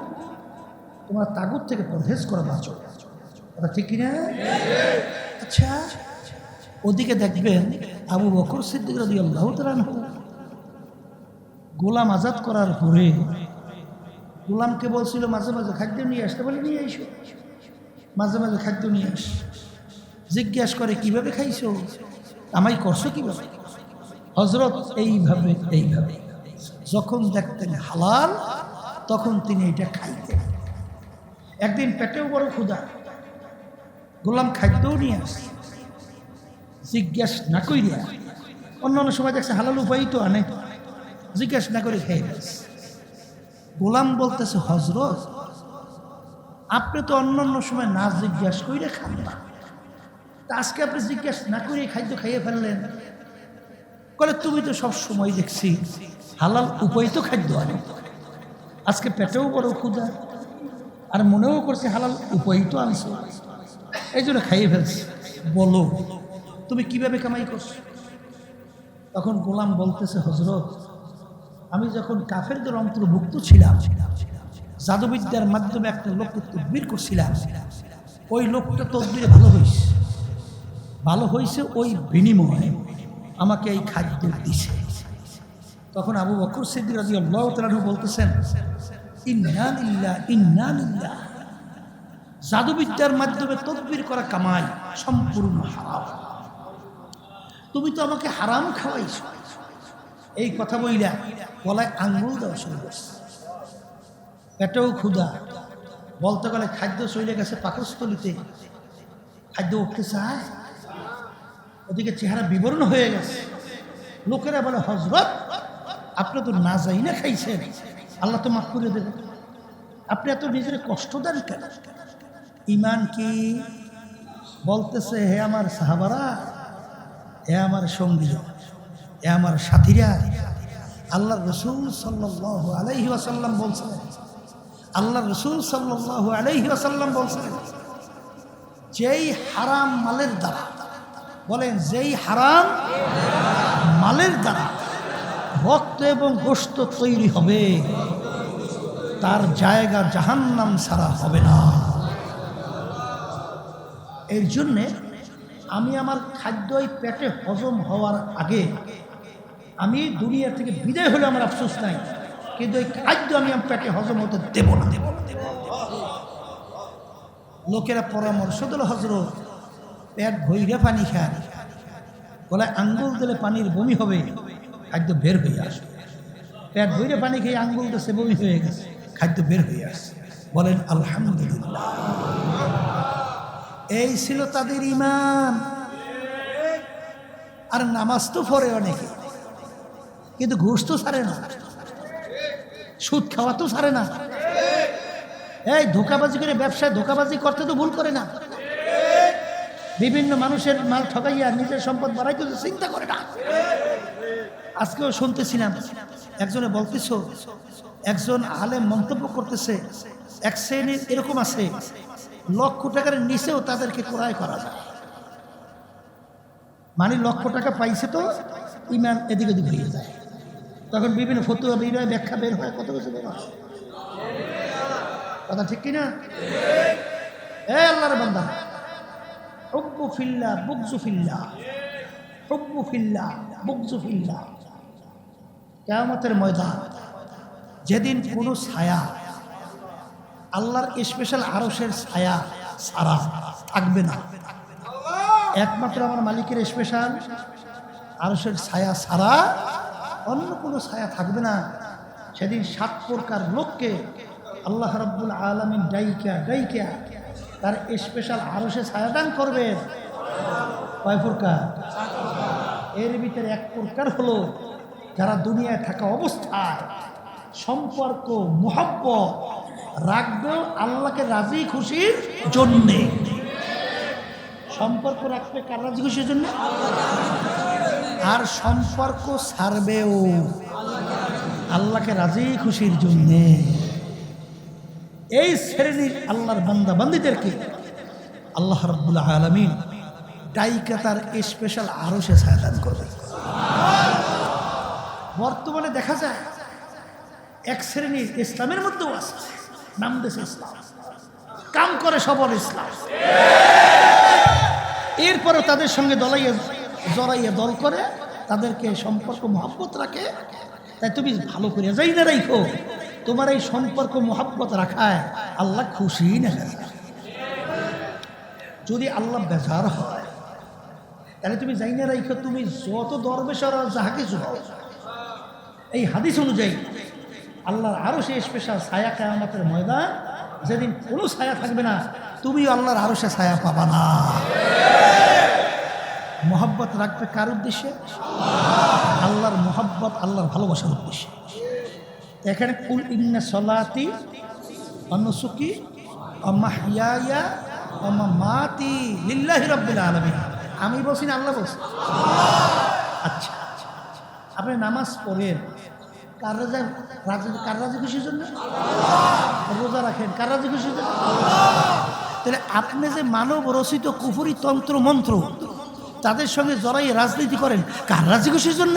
তোমরা তাগুত থেকে পরহেজ করো, বাঁচো। কথা ঠিক কিনা? আচ্ছা, ওদিকে দেখবেন আবু বকর সিদ্দিক রাদিয়াল্লাহু তাআলা আনহু গোলাম আজাদ করার পরে গোলামকে বলছিল মাঝে মাঝে খাদ্য নিয়ে আসতে, বলে নিয়ে আইসো, মাঝে মাঝে খাদ্য নিয়ে আস। জিজ্ঞাসা করে, কিভাবে খাইছো? আমায় করছো কিভাবে? হযরত এইভাবে এইভাবে। যখন দেখতেন হালাল তখন তিনি এটা খাইতেন। একদিন পেটেও বড় ক্ষুধা, গোলাম খাদ্যও নিয়ে আসে, জিজ্ঞাসা না কইরা। অন্যান্য সময় দেখছে হালাল উপায় তো আনে, জিজ্ঞাসা না করে খেয়ে গেছে। গোলাম বলতেছে, হযরত আপনি তো অন্যান্য সময় না জিজ্ঞাসা করে খান না, তা আজকে আপনি জিজ্ঞাসা না করে খাদ্য খাইয়ে ফেললেন। বলে, তুমি তো সব সময় দেখছি হালাল উপায় তো খাদ্য আনে, আজকে পেটেও বড় ক্ষুধা আর মনেও করছে হালাল উপায় তো আনছো, এই জন্য খাইয়ে ফেলছি। বলো তুমি কিভাবে কামাই করছো? তখন গোলাম বলতেছে, হযরত আমি যখন কাফেরদের অন্তর্ভুক্ত ছিলাম, জাদুবিদ্যার মাধ্যমে একটা লোককে তদবির করছিলাম, ওই লোকটা তদবিরে ভালো হয়েছে, ওই বিনিময়ে আমাকে এই খাদ্য দিছে। তখন আবু বকর সিদ্দিক রাদিয়াল্লাহু তাআলা আনহু বলতেছেন, ইন্না লিল্লাহ ইন্না লিল্লাহ। জাদুবিদ্যার মাধ্যমে তদবির করা কামাই সম্পূর্ণ হারাম, তুমি তো আমাকে হারাম খাওয়াইছো। এই কথা বইলা গলায় আঙ্গুল দেওয়া শুরু করছে। পেটেও ক্ষুধা, বলতে গেলে খাদ্য চলে গেছে পাকস্থলিতে, খাদ্য উঠতে চায়, ওদিকে চেহারা বিবরণ হয়ে গেছে। লোকেরা বলে হযরত আপনি তো না যাই না খাইছেন, আল্লাহ তো মাফ করে দেবেন, আপনি এত নিজের কষ্ট দেন কেন? ইমান কি? বলতেছে হে আমার সাহাবারা, হে আমার সঙ্গীরা, হে আমার সাথীরা, আল্লাহ রসুল সাল্লাল্লাহু আলাইহি ওয়াসাল্লাম বলছিলেন, আল্লাহ রসুল সাল্লাল্লাহু আলাইহি ওয়াসাল্লাম বলছিলেন, যেই হারাম মালের দ্বারা, বলেন যেই হারাম মালের দ্বারা রক্ত এবং গোশত তৈরি হবে, তার জায়গা জাহান্নাম ছাড়া হবে না। এর জন্যে আমি আমার খাদ্য এই পেটে হজম হওয়ার আগে, আমি দুনিয়া থেকে বিদায় হলে আমার আফসোস নাই, কিন্তু এই খাদ্য আমি আমার পেটে হজম হতে দেব না। লোকেরা পরামর্শ দিল হজরত পেট ভইরে পানি খান, বলে আঙ্গুল দিলে পানির বমি হবে, খাদ্য বের হয়ে আসবে। পেট ভইরে পানি খেয়ে আঙ্গুল দিচ্ছে, বমি হয়ে গেছে, খাদ্য বের হয়ে আসছে। বলেন আলহামদুলিল্লাহ। এই ছিল তাদের ঈমান। আর নামাজ তো পড়ে অনেকে, কিন্তু ঘুষ তো ছাড়ে না, সুদ খাওয়া তো ছাড়ে না, এই ধোকাবাজি করে ব্যবসায় ধোকাবাজি করতে তো ভুল করে না, বিভিন্ন মানুষের মাল ঠকাইয়া নিজের সম্পদ বাড়াইতে তো চিন্তা করে না। আজকেও শুনতেছিলাম একজনে বলতেছ, একজন আলেম মন্তব্য করতেছে, এক শ্রেণীর এরকম আছে লক্ষ টাকার নিচেও তাদেরকে ক্রয় করা যায়, মানে লক্ষ টাকা পাইছে তো ইমান এদিক ওদিক হয়ে যায়, তখন বিভিন্ন ফতুয়া বের হয়, ব্যাখ্যা বের হয়, কত কিছু বের হয়। কথা ঠিক কিনা? আল্লাহর বান্দা, হুব্বু ফিল্লাহ বুগযু ফিল্লাহ, হুব্বু ফিল্লাহ বুগযু ফিল্লাহ। কিয়ামতের ময়দান যেদিন কোনো ছায়া, আল্লাহর স্পেশাল আরশের ছায়া ছাড়া থাকবে না, একমাত্র আমার মালিকের স্পেশাল আরশের ছায়া ছাড়া অন্য কোনো ছায়া থাকবে না। সেদিন 7 প্রকার লোককে আল্লাহ রাব্বুল আলামিন ডাইকা ডাইকা তার স্পেশাল আরশে ছায়াদান করবে। কয় প্রকার? এর ভিতরে এক প্রকার হলো যারা দুনিয়ায় থাকা অবস্থায় সম্পর্ক মুহাব্বত রাখবে আল্লাহকে রাজি খুশির জন্যে। সম্পর্ক রাখবে কার রাজি খুশির জন্য? আর সম্পর্ক ছাড়বেও আল্লাহকে রাজি খুশির জন্যে। এই শ্রেণীর আল্লাহর বান্দা বান্দীদেরকে আল্লাহ রাব্বুল আলামিন ডাইকা তার স্পেশাল আরশে ছায়াদান করবে। বর্তমানে দেখা যায় এক শ্রেণীর ইসলামের মধ্যেও আছে, নাম দেশে ইসলাম, কাম করে সবল ইসলাম, এরপরও তাদের সঙ্গে জড়াইয়া দল করে, তাদেরকে সম্পর্ক মহব্বত রাখে। তাই তুমি ভালো করে যাই না রাখো, তোমার এই সম্পর্ক মহব্বত রাখায় আল্লাহ খুশি না। যদি আল্লাহ বেজার হয় তাহলে তুমি যাই না রাখো, তুমি যত দরবেশর যাহা কিছু হও, এই হাদিস অনুযায়ী আল্লাহর আরো সে স্পেশাল ছায়া কিয়ামতের ময়দান, যেদিন কোনো ছায়া থাকবে না, তুমি আল্লাহর আরো সে ছায়া পাবা না। মহব্বত রাখবে কার উদ্দেশ্যে? আল্লাহর মহব্বত, আল্লাহর ভালোবাসার উদ্দেশ্যে। এখানে কুল ইন্না সলাতি ওয়া নুসুকি ওয়া মাহইয়ায়া ওয়া মামাতি লিল্লাহি রাব্বিল আলামিন। আমি বলছি না আল্লাহ বলছি? আচ্ছা, আপনি নামাজ পড়েন কার রাজি খুশির জন্য? রোজা রাখেন কার রাজি খুশির জন্য? তাহলে আপনি যে মানব রচিত কুফরি তন্ত্র মন্ত্র তাদের সঙ্গে জড়াই রাজনীতি করেন কার রাজি খুশির জন্য?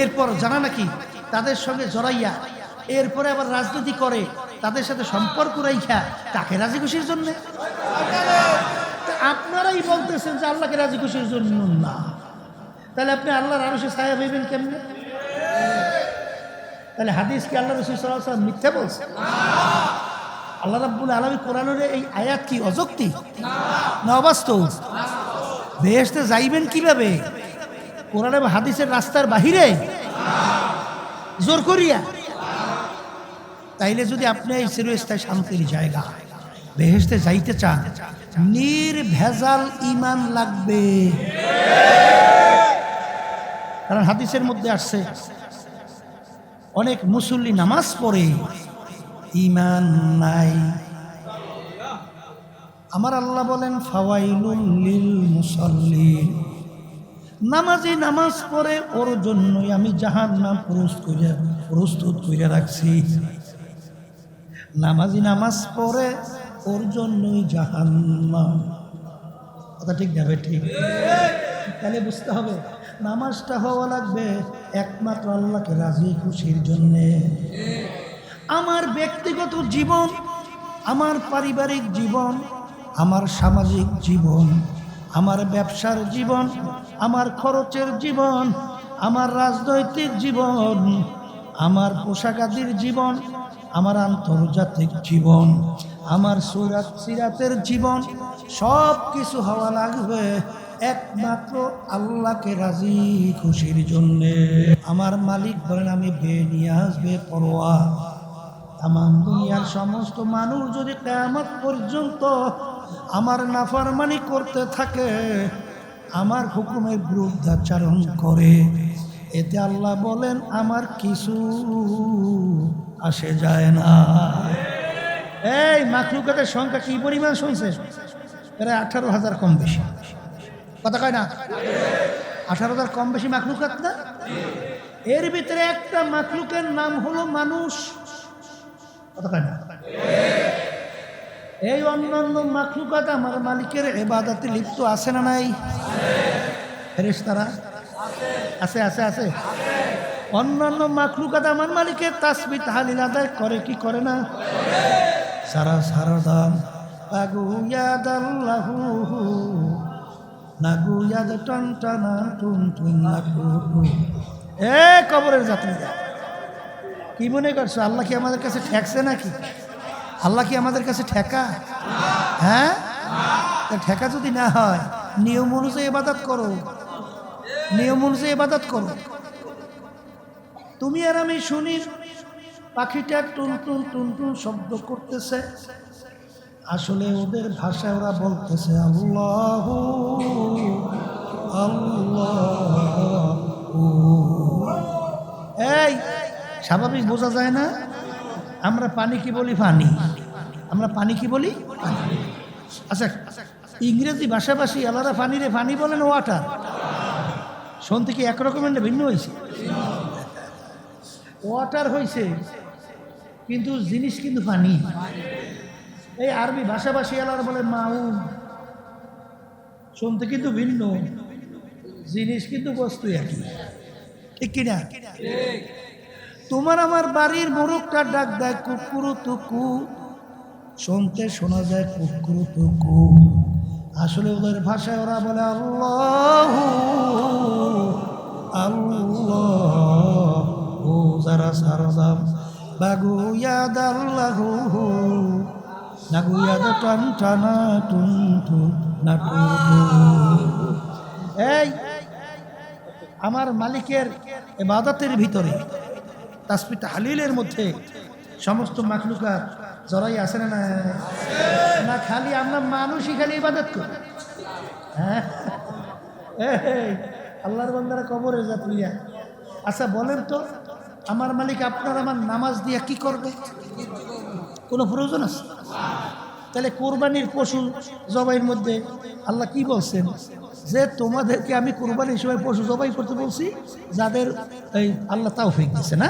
এরপর জানা নাকি তাদের সঙ্গে জড়াইয়া এরপরে আবার রাজনীতি করে, তাদের সাথে সম্পর্ক রাইখা তাকে রাজি খুশির জন্য? আপনারাই বলতেছেন যে আল্লাহকে রাজি খুশির জন্য না, তাহলে আপনি আল্লাহর আরশে ছায়া পাইবেন কেমনে? তাহলে হাদিস কি আল্লাহ রাসূল সাল্লাল্লাহু আলাইহি ওয়াসাল্লাম মিথ্যা বলছে? আল্লাহ রাব্বুল আলামিন কোরআনের এই আয়াত কি অযৌক্তিক না অবাস্তব? বেহেশতে যাইবেন কিভাবে? কোরআন এবং হাদিসের রাস্তার বাহিরে জোর করিয়া? তাইলে যদি আপনি এই চিরস্থায়ী শান্তির জায়গা বেহেশতে যাইতে চান, নির্ভেজাল ঈমান লাগবে। কারণ হাদিসের মধ্যে আসছে অনেক মুসল্লি নামাজ পড়ে ঈমান নাই। আমার আল্লাহ বলেন ফাওয়াইলুল লিল মুসাল্লিন, নামাজি নামাজ পড়ে ওর জন্যই আমি জাহান্নাম প্রস্তুত করে রাখছি। নামাজি নামাজ পড়ে ওর জন্যই জাহান্নাম। কথা ঠিক যাবে? ঠিক। তাহলে বুঝতে হবে নামাজটা হওয়া লাগবে একমাত্র আল্লাহকে রাজি খুশির জন্যে। আমার ব্যক্তিগত জীবন, আমার পারিবারিক জীবন, আমার সামাজিক জীবন, আমার ব্যবসার জীবন, আমার খরচের জীবন, আমার রাজনৈতিক জীবন, আমার পোশাকাদির জীবন, আমার আন্তর্জাতিক জীবন, আমার সিরাতের জীবন, সব কিছু হওয়া লাগবে একমাত্র আল্লাহকে রাজি খুশির জন্যে। আমার মালিক বলেন আমি বেনিয়াজ বেপরোয়া। তামাম দুনিয়ার সমস্ত মানুষ যদি কিয়ামত পর্যন্ত আমার নাফরমানি করতে থাকে, আমার হুকুমের বিরুদ্ধাচরণ করে, এতে আল্লাহ বলেন আমার কিছু আসে যায় না। এই মাখলুকাতের সংখ্যা কি পরিমাণ শুনছে? প্রায় 18,000 কম বেশি। কথা কয় না? 18,000 কম বেশি মাখলুকাত না? এর ভিতরে একটা মাখলুকের নাম হলো মানুষ। কথা কয় না? এই অন্যান্য মাখলুকাত আমার মালিকের ইবাদতে লিপ্ত আছে না নাই? ফেরেশতারা আছে আছে আছে। অন্যান্য মাখলুকাত আমার মালিকের তাসবিহ তাহলিল আদায় করে কি করে না? সারা সারা দাম আগুয়াদাল্লাহু নাগুয়াদ টনটনা টুন টুন নাগু। এ কবরের যাত্রীরা কি মনে করছো আল্লাহ কি আমাদের কাছে ঠেকছে নাকি? আল্লাহ কি আমাদের কাছে ঠেকা? হ্যাঁ, ঠেকা যদি না হয় নিয়ম অনুযায়ী ইবাদত করো, নিয়ম অনুযায়ী ইবাদত করো। তুমি আর আমি শুনি পাখিটা টুন টুন টুন টুন শব্দ করতেছে, আসলে ওদের ভাষায় ওরা বলতেছে আল্লাহ আল্লাহ। এই স্বাভাবিক বোঝা যায় না? আমরা পানি কি বলি? পানি। আমরা পানি কি বলি? আচ্ছা, ইংরেজি ভাষাভাষী আলাদা পানিরে পানি বলেন ওয়াটার। শুনতে কি একরকমের ভিন্ন হয়েছে? ওয়াটার হয়েছে কিন্তু জিনিস কিন্তু পানি। এই আরবি ভাষাভাষী আলাদা বলে মাউন, শুনতে কিন্তু ভিন্ন, জিনিস কিন্তু বস্তু একই। ঠিক কিনা? তোমার আমার বাড়ির মোরগটা ডাক দেয় কুকুরু তুকু, শুনতে শোনা যায় কুকুরু তুকু, আসলে ওদের ভাষায় ওরা বলে আল্লাহ আল্লাহ। ও যারা সারদাম বাগুয়াদ আল্লাহু নাগুয়াদ টান টানা টুন টুন নাটু। এই আমার মালিকের ইবাদতের ভিতরে তাসবিহ তাহলিলের মধ্যে সমস্ত মাখলুকাত জড়াই আছে না? না খালি আমরা মানুষই খালি ইবাদত করি? হ্যাঁ, আল্লাহর বান্দারা কবরে যাত্রীরা। আচ্ছা বলেন তো আমার মালিক আপনার আমার নামাজ দিয়ে কি করবে? কোনো প্রয়োজন আছে? তাহলে কোরবানির পশু জবাইয়ের মধ্যে আল্লাহ কি বলছেন? যে তোমাদেরকে আমি কোরবানির সময় পশু জবাই করতে বলছি যাদের এই আল্লাহ তাওফিক দিচ্ছে না।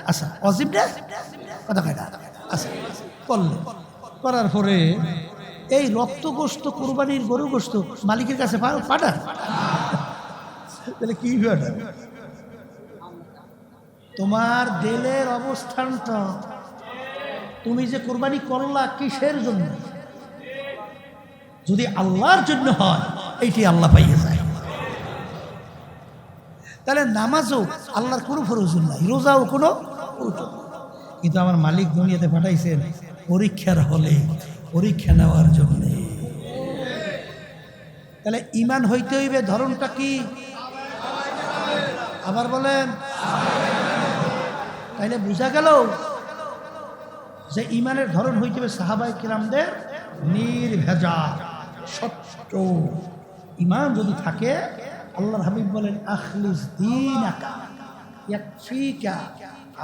আচ্ছা ওয়াজিব না? কথা কয় না? আচ্ছা করলে করার পরে এই রক্ত গোশত কোরবানির গরু গোশত মালিকের কাছে পাঠান, তাহলে কি পাঠান? তোমার দিলের অবস্থানটা, তুমি যে কোরবানি করলা কিসের জন্য? যদি আল্লাহর জন্য হয় এইটি আল্লাহ পাইয়ে যায়। তাহলে নামাজও আল্লাহর কোনো প্রয়োজন নাই, রোজাও কোনো প্রয়োজন নাই। কিন্তু আমার মালিক দুনিয়াতে পাঠাইছেন পরীক্ষার হলে, পরীক্ষা নেওয়ার জন্যে। তাহলে ঈমান হইতে হইবে ধরনটা কি? আবার বলেন। তাইলে বোঝা গেল যে ইমানের ধরন হইতে হবে সাহাবায়ে কেরামদের নির্ভেজাল স্বচ্ছ ইমান যদি থাকে, আল্লাহর হাবিব বলেন আখলিস দীনাকা ইয়াকফিকা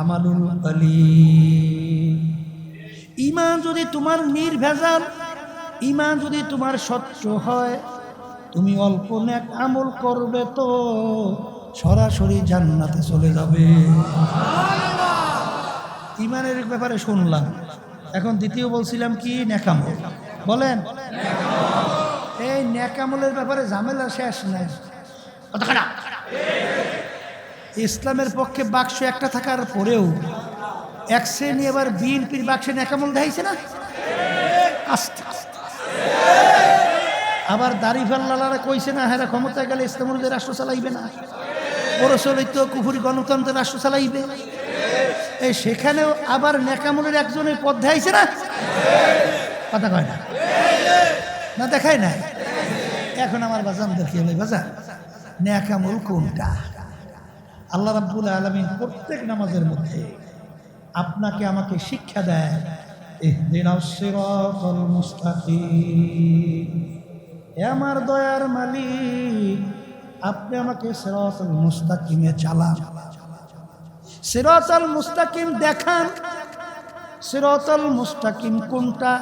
আমালুল কলিল। ইমান যদি তোমার নির্ভেজাল, ইমান যদি তোমার স্বচ্ছ হয়, তুমি অল্প নেক আমল করবে তো সরাসরি জান্নাতে চলে যাবে। ইমানের ব্যাপারে শুনলাম, এখন দ্বিতীয় বলছিলাম কি নেকামল। বলেন এই নেকামলের ব্যাপারে ঝামেলা শেষ নাই। ইসলামের পক্ষে বাক্স একটা থাকার পরেও এক শ্রেণী এবার বিএনপির বাক্সে নেকামল দেখাইছে না। আস্তে আস্তে আবার দাড়ি ফাল্লারা কইছে না হ্যাঁ ক্ষমতায় গেলে ইসলামের রাষ্ট্র চালাইবে না, প্রচলিত কুফরি গণতন্ত্রের রাষ্ট্র চালাইবে। এই সেখানেও আবার নেকামলের একজনের পদ দেখাইছে না, কথা কয় না, না দেখায় না। এখন আমার বাজানদের কি হলো বাজান, নেকামল কোনটা? আল্লাহ রাব্বুল আলামিন প্রত্যেক নামাজের মধ্যে আপনাকে আমাকে শিক্ষা দেয়, ইহদিনাস সিরাতাল মুস্তাকিম। হে আমার দয়ার মালিক, আপনি আমাকে সিরাতাল মুস্তাকিমে চালান, সিরাতাল মুস্তাকিম দেখান। সিরাতাল মুস্তাকিম কোনটা?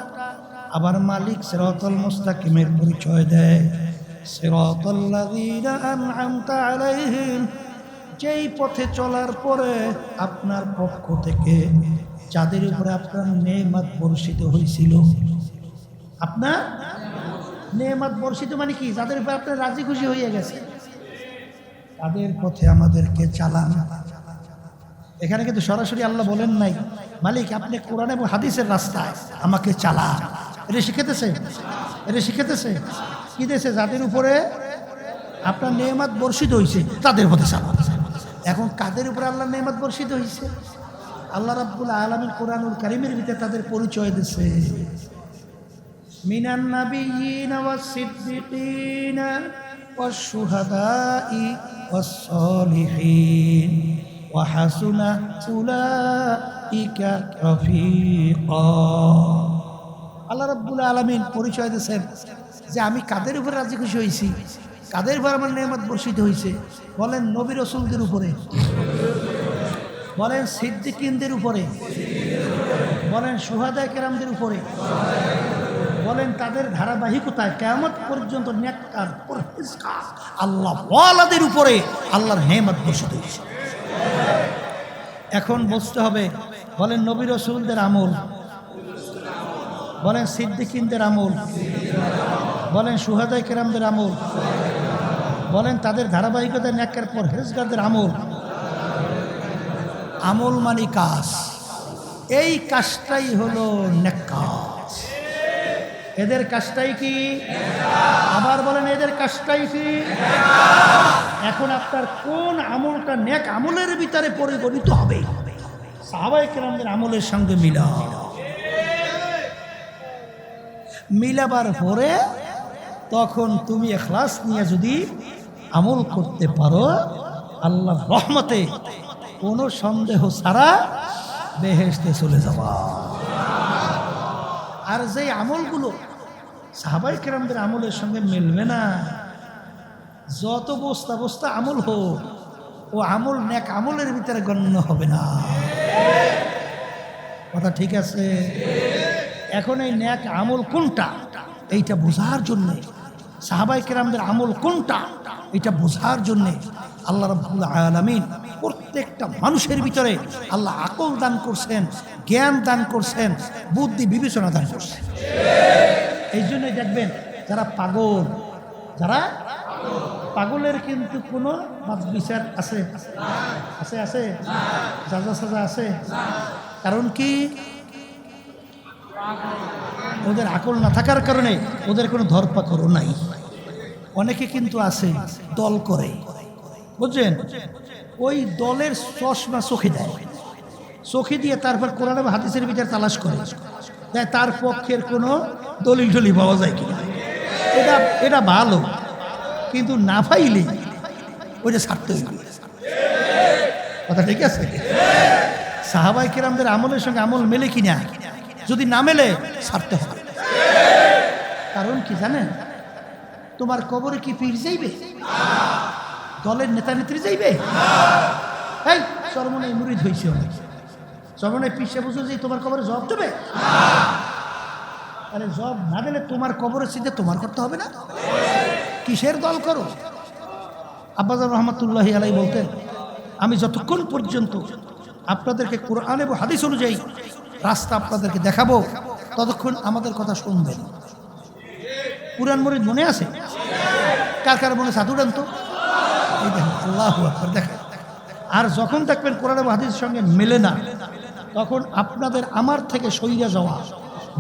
আবার মালিক সিরাতাল মুস্তাকিমের পরিচয় দেয়, সিরাতাল লাযীনা আন'আমতা আলাইহিম, যেই পথে চলার পরে আপনার পক্ষ থেকে যাদের উপরে আপনার নেয়ামত বর্ষিত হয়েছিল। আপনার নেয়ামত বর্ষিত মানে কি? যাদের উপরে আপনার রাজি খুশি হয়ে গেছে, তাদের পথে আমাদেরকে চালান। এখানে কিন্তু সরাসরি আল্লাহ বলেন নাই মালিক আপনি কোরআন এবং হাদিসের রাস্তায় আমাকে চালান। এটা শিখাতেছে, এটা শিখাতেছে কি দেশে যাদের উপরে আপনার নেয়ামত বর্ষিত হয়েছে তাদের পথে চালান। এখন কাদের উপরে আল্লাহ নেয়ামত বর্ষিত হয়েছে? আল্লাহ রাব্বুল আলামিন কোরআনুল কারীমের ভিতরে তাদের পরিচয় দিয়েছে, মিনান নাবিয়্যিনা ওয়াস সিদ্দিকিনা ওয়াশ শুহাদাই ওয়াস সালিহিন ওয়া হাসুনা উলাইকা রাফিকা। আল্লাহ রাব্বুল আলামিন পরিচয় দিয়েছেন যে আমি কাদের উপরে রাজি খুশি হয়েছি, কাদের উপর আমার নেয়ামত বর্ষিত হয়েছে। বলেন নবী রাসূলদের উপরে, বলেন সিদ্দিকিনদের উপরে, বলেন শুহাদায়ে কেরামদের উপরে, বলেন তাদের ধারাবাহিকতায় কিয়ামত পর্যন্ত নেককার পরহেজগার আল্লাহ ওয়ালাদের উপরে আল্লাহর নেয়ামত বর্ষিত হয়েছে। এখন বুঝতে হবে, বলেন নবী রাসূলদের আমল, বলেন সিদ্দিকিনদের আমল, বলেন শুহাদায়ে কেরামদের আমল, বলেন তাদের ধারাবাহিকতায় নেককার পরহেজগারদের আমল। আমল মানে কাজ, এই কাজটাই হলো নেক কাজ। এদের কাজটাই কি? আবার বলেন এদের কাজটাই কি? এখন আপনার কোন আমলটা নেক আমলের ভিতরে পরিগণিত হবে? সাহাবায়ে কেরামদের আমলের সঙ্গে মিলাবার পরে তখন তুমি ইখলাস নিয়ে যদি আমল করতে পারো, আল্লাহর রহমতে কোনো সন্দেহ ছাড়া বেহেশতে চলে যাবা। আর যে আমলগুলো সাহাবায়ে কেরামদের আমলের সঙ্গে মিলবে না, যত বস্তা বস্তা আমল হোক, ও আমল নেক আমলের ভিতরে গণ্য হবে না। কথা ঠিক আছে? এখন এই নেক আমল কোনটা এইটা বোঝার জন্য, সাহাবায়ে কেরামদের আমল কোনটা এটা বোঝার জন্যে আল্লাহ রাব্বুল আলামিন প্রত্যেকটা মানুষের ভিতরে আল্লাহ আকল দান করছেন, জ্ঞান দান করছেন, বুদ্ধি বিবেচনা দান করছেন। এই জন্যই দেখবেন যারা পাগল, যারা পাগলের কিন্তু কোনো বিচার আছে? আছে আছে সাজা সাজা আছে। কারণ কি? ওদের আকল না থাকার কারণে ওদের কোনো ধরপাকড়ও নাই। অনেকে কিন্তু আছে দল করে, বুঝছেন, ওই দলের চশমা চোখে দেয়, চোখে দিয়ে তারপর কোরআন এবং হাদিসের ভিতর তালাশ করে দেয় তার পক্ষের কোনো দলিল টলি পাওয়া যায় কিনা। এটা ভালো, কিন্তু না পাইলে ওইটা ছাড়তে হইবে। কথা ঠিক আছে? সাহাবায়ে কেরামদের আমলের সঙ্গে আমল মেলে কিনা? যদি না মেলে ছাড়তে হবে। কারণ কি জানেন, তোমার কবরে কি পীর যাইবে? দলের নেতা নেত্রী যাইবে? এই চরমনাই মুরিদ হয়েছে অনেক, চরমনাই পিসে বুঝো যে তোমার কবরে জব দেবে? আরে জব না দিলে তোমার কবরের সিদ্ধে তোমার করতে হবে না? কিসের দল করো? আব্বাজান রহমতুল্লাহি আলাই বলতেন, আমি যতক্ষণ পর্যন্ত আপনাদেরকে কোরআন এবং হাদিস অনুযায়ী রাস্তা আপনাদেরকে দেখাবো ততক্ষণ আমাদের কথা শুনবেন। কুরআন মুরিদ মনে আছে? কার কার মনে সাধু ডান তো? এই দেখেন, আল্লাহু আকবার দেখেন। আর যখন দেখবেন কোরআন এবং হাদিসের সঙ্গে মেলে না, তখন আপনাদের আমার থেকে সইয়া যাওয়া,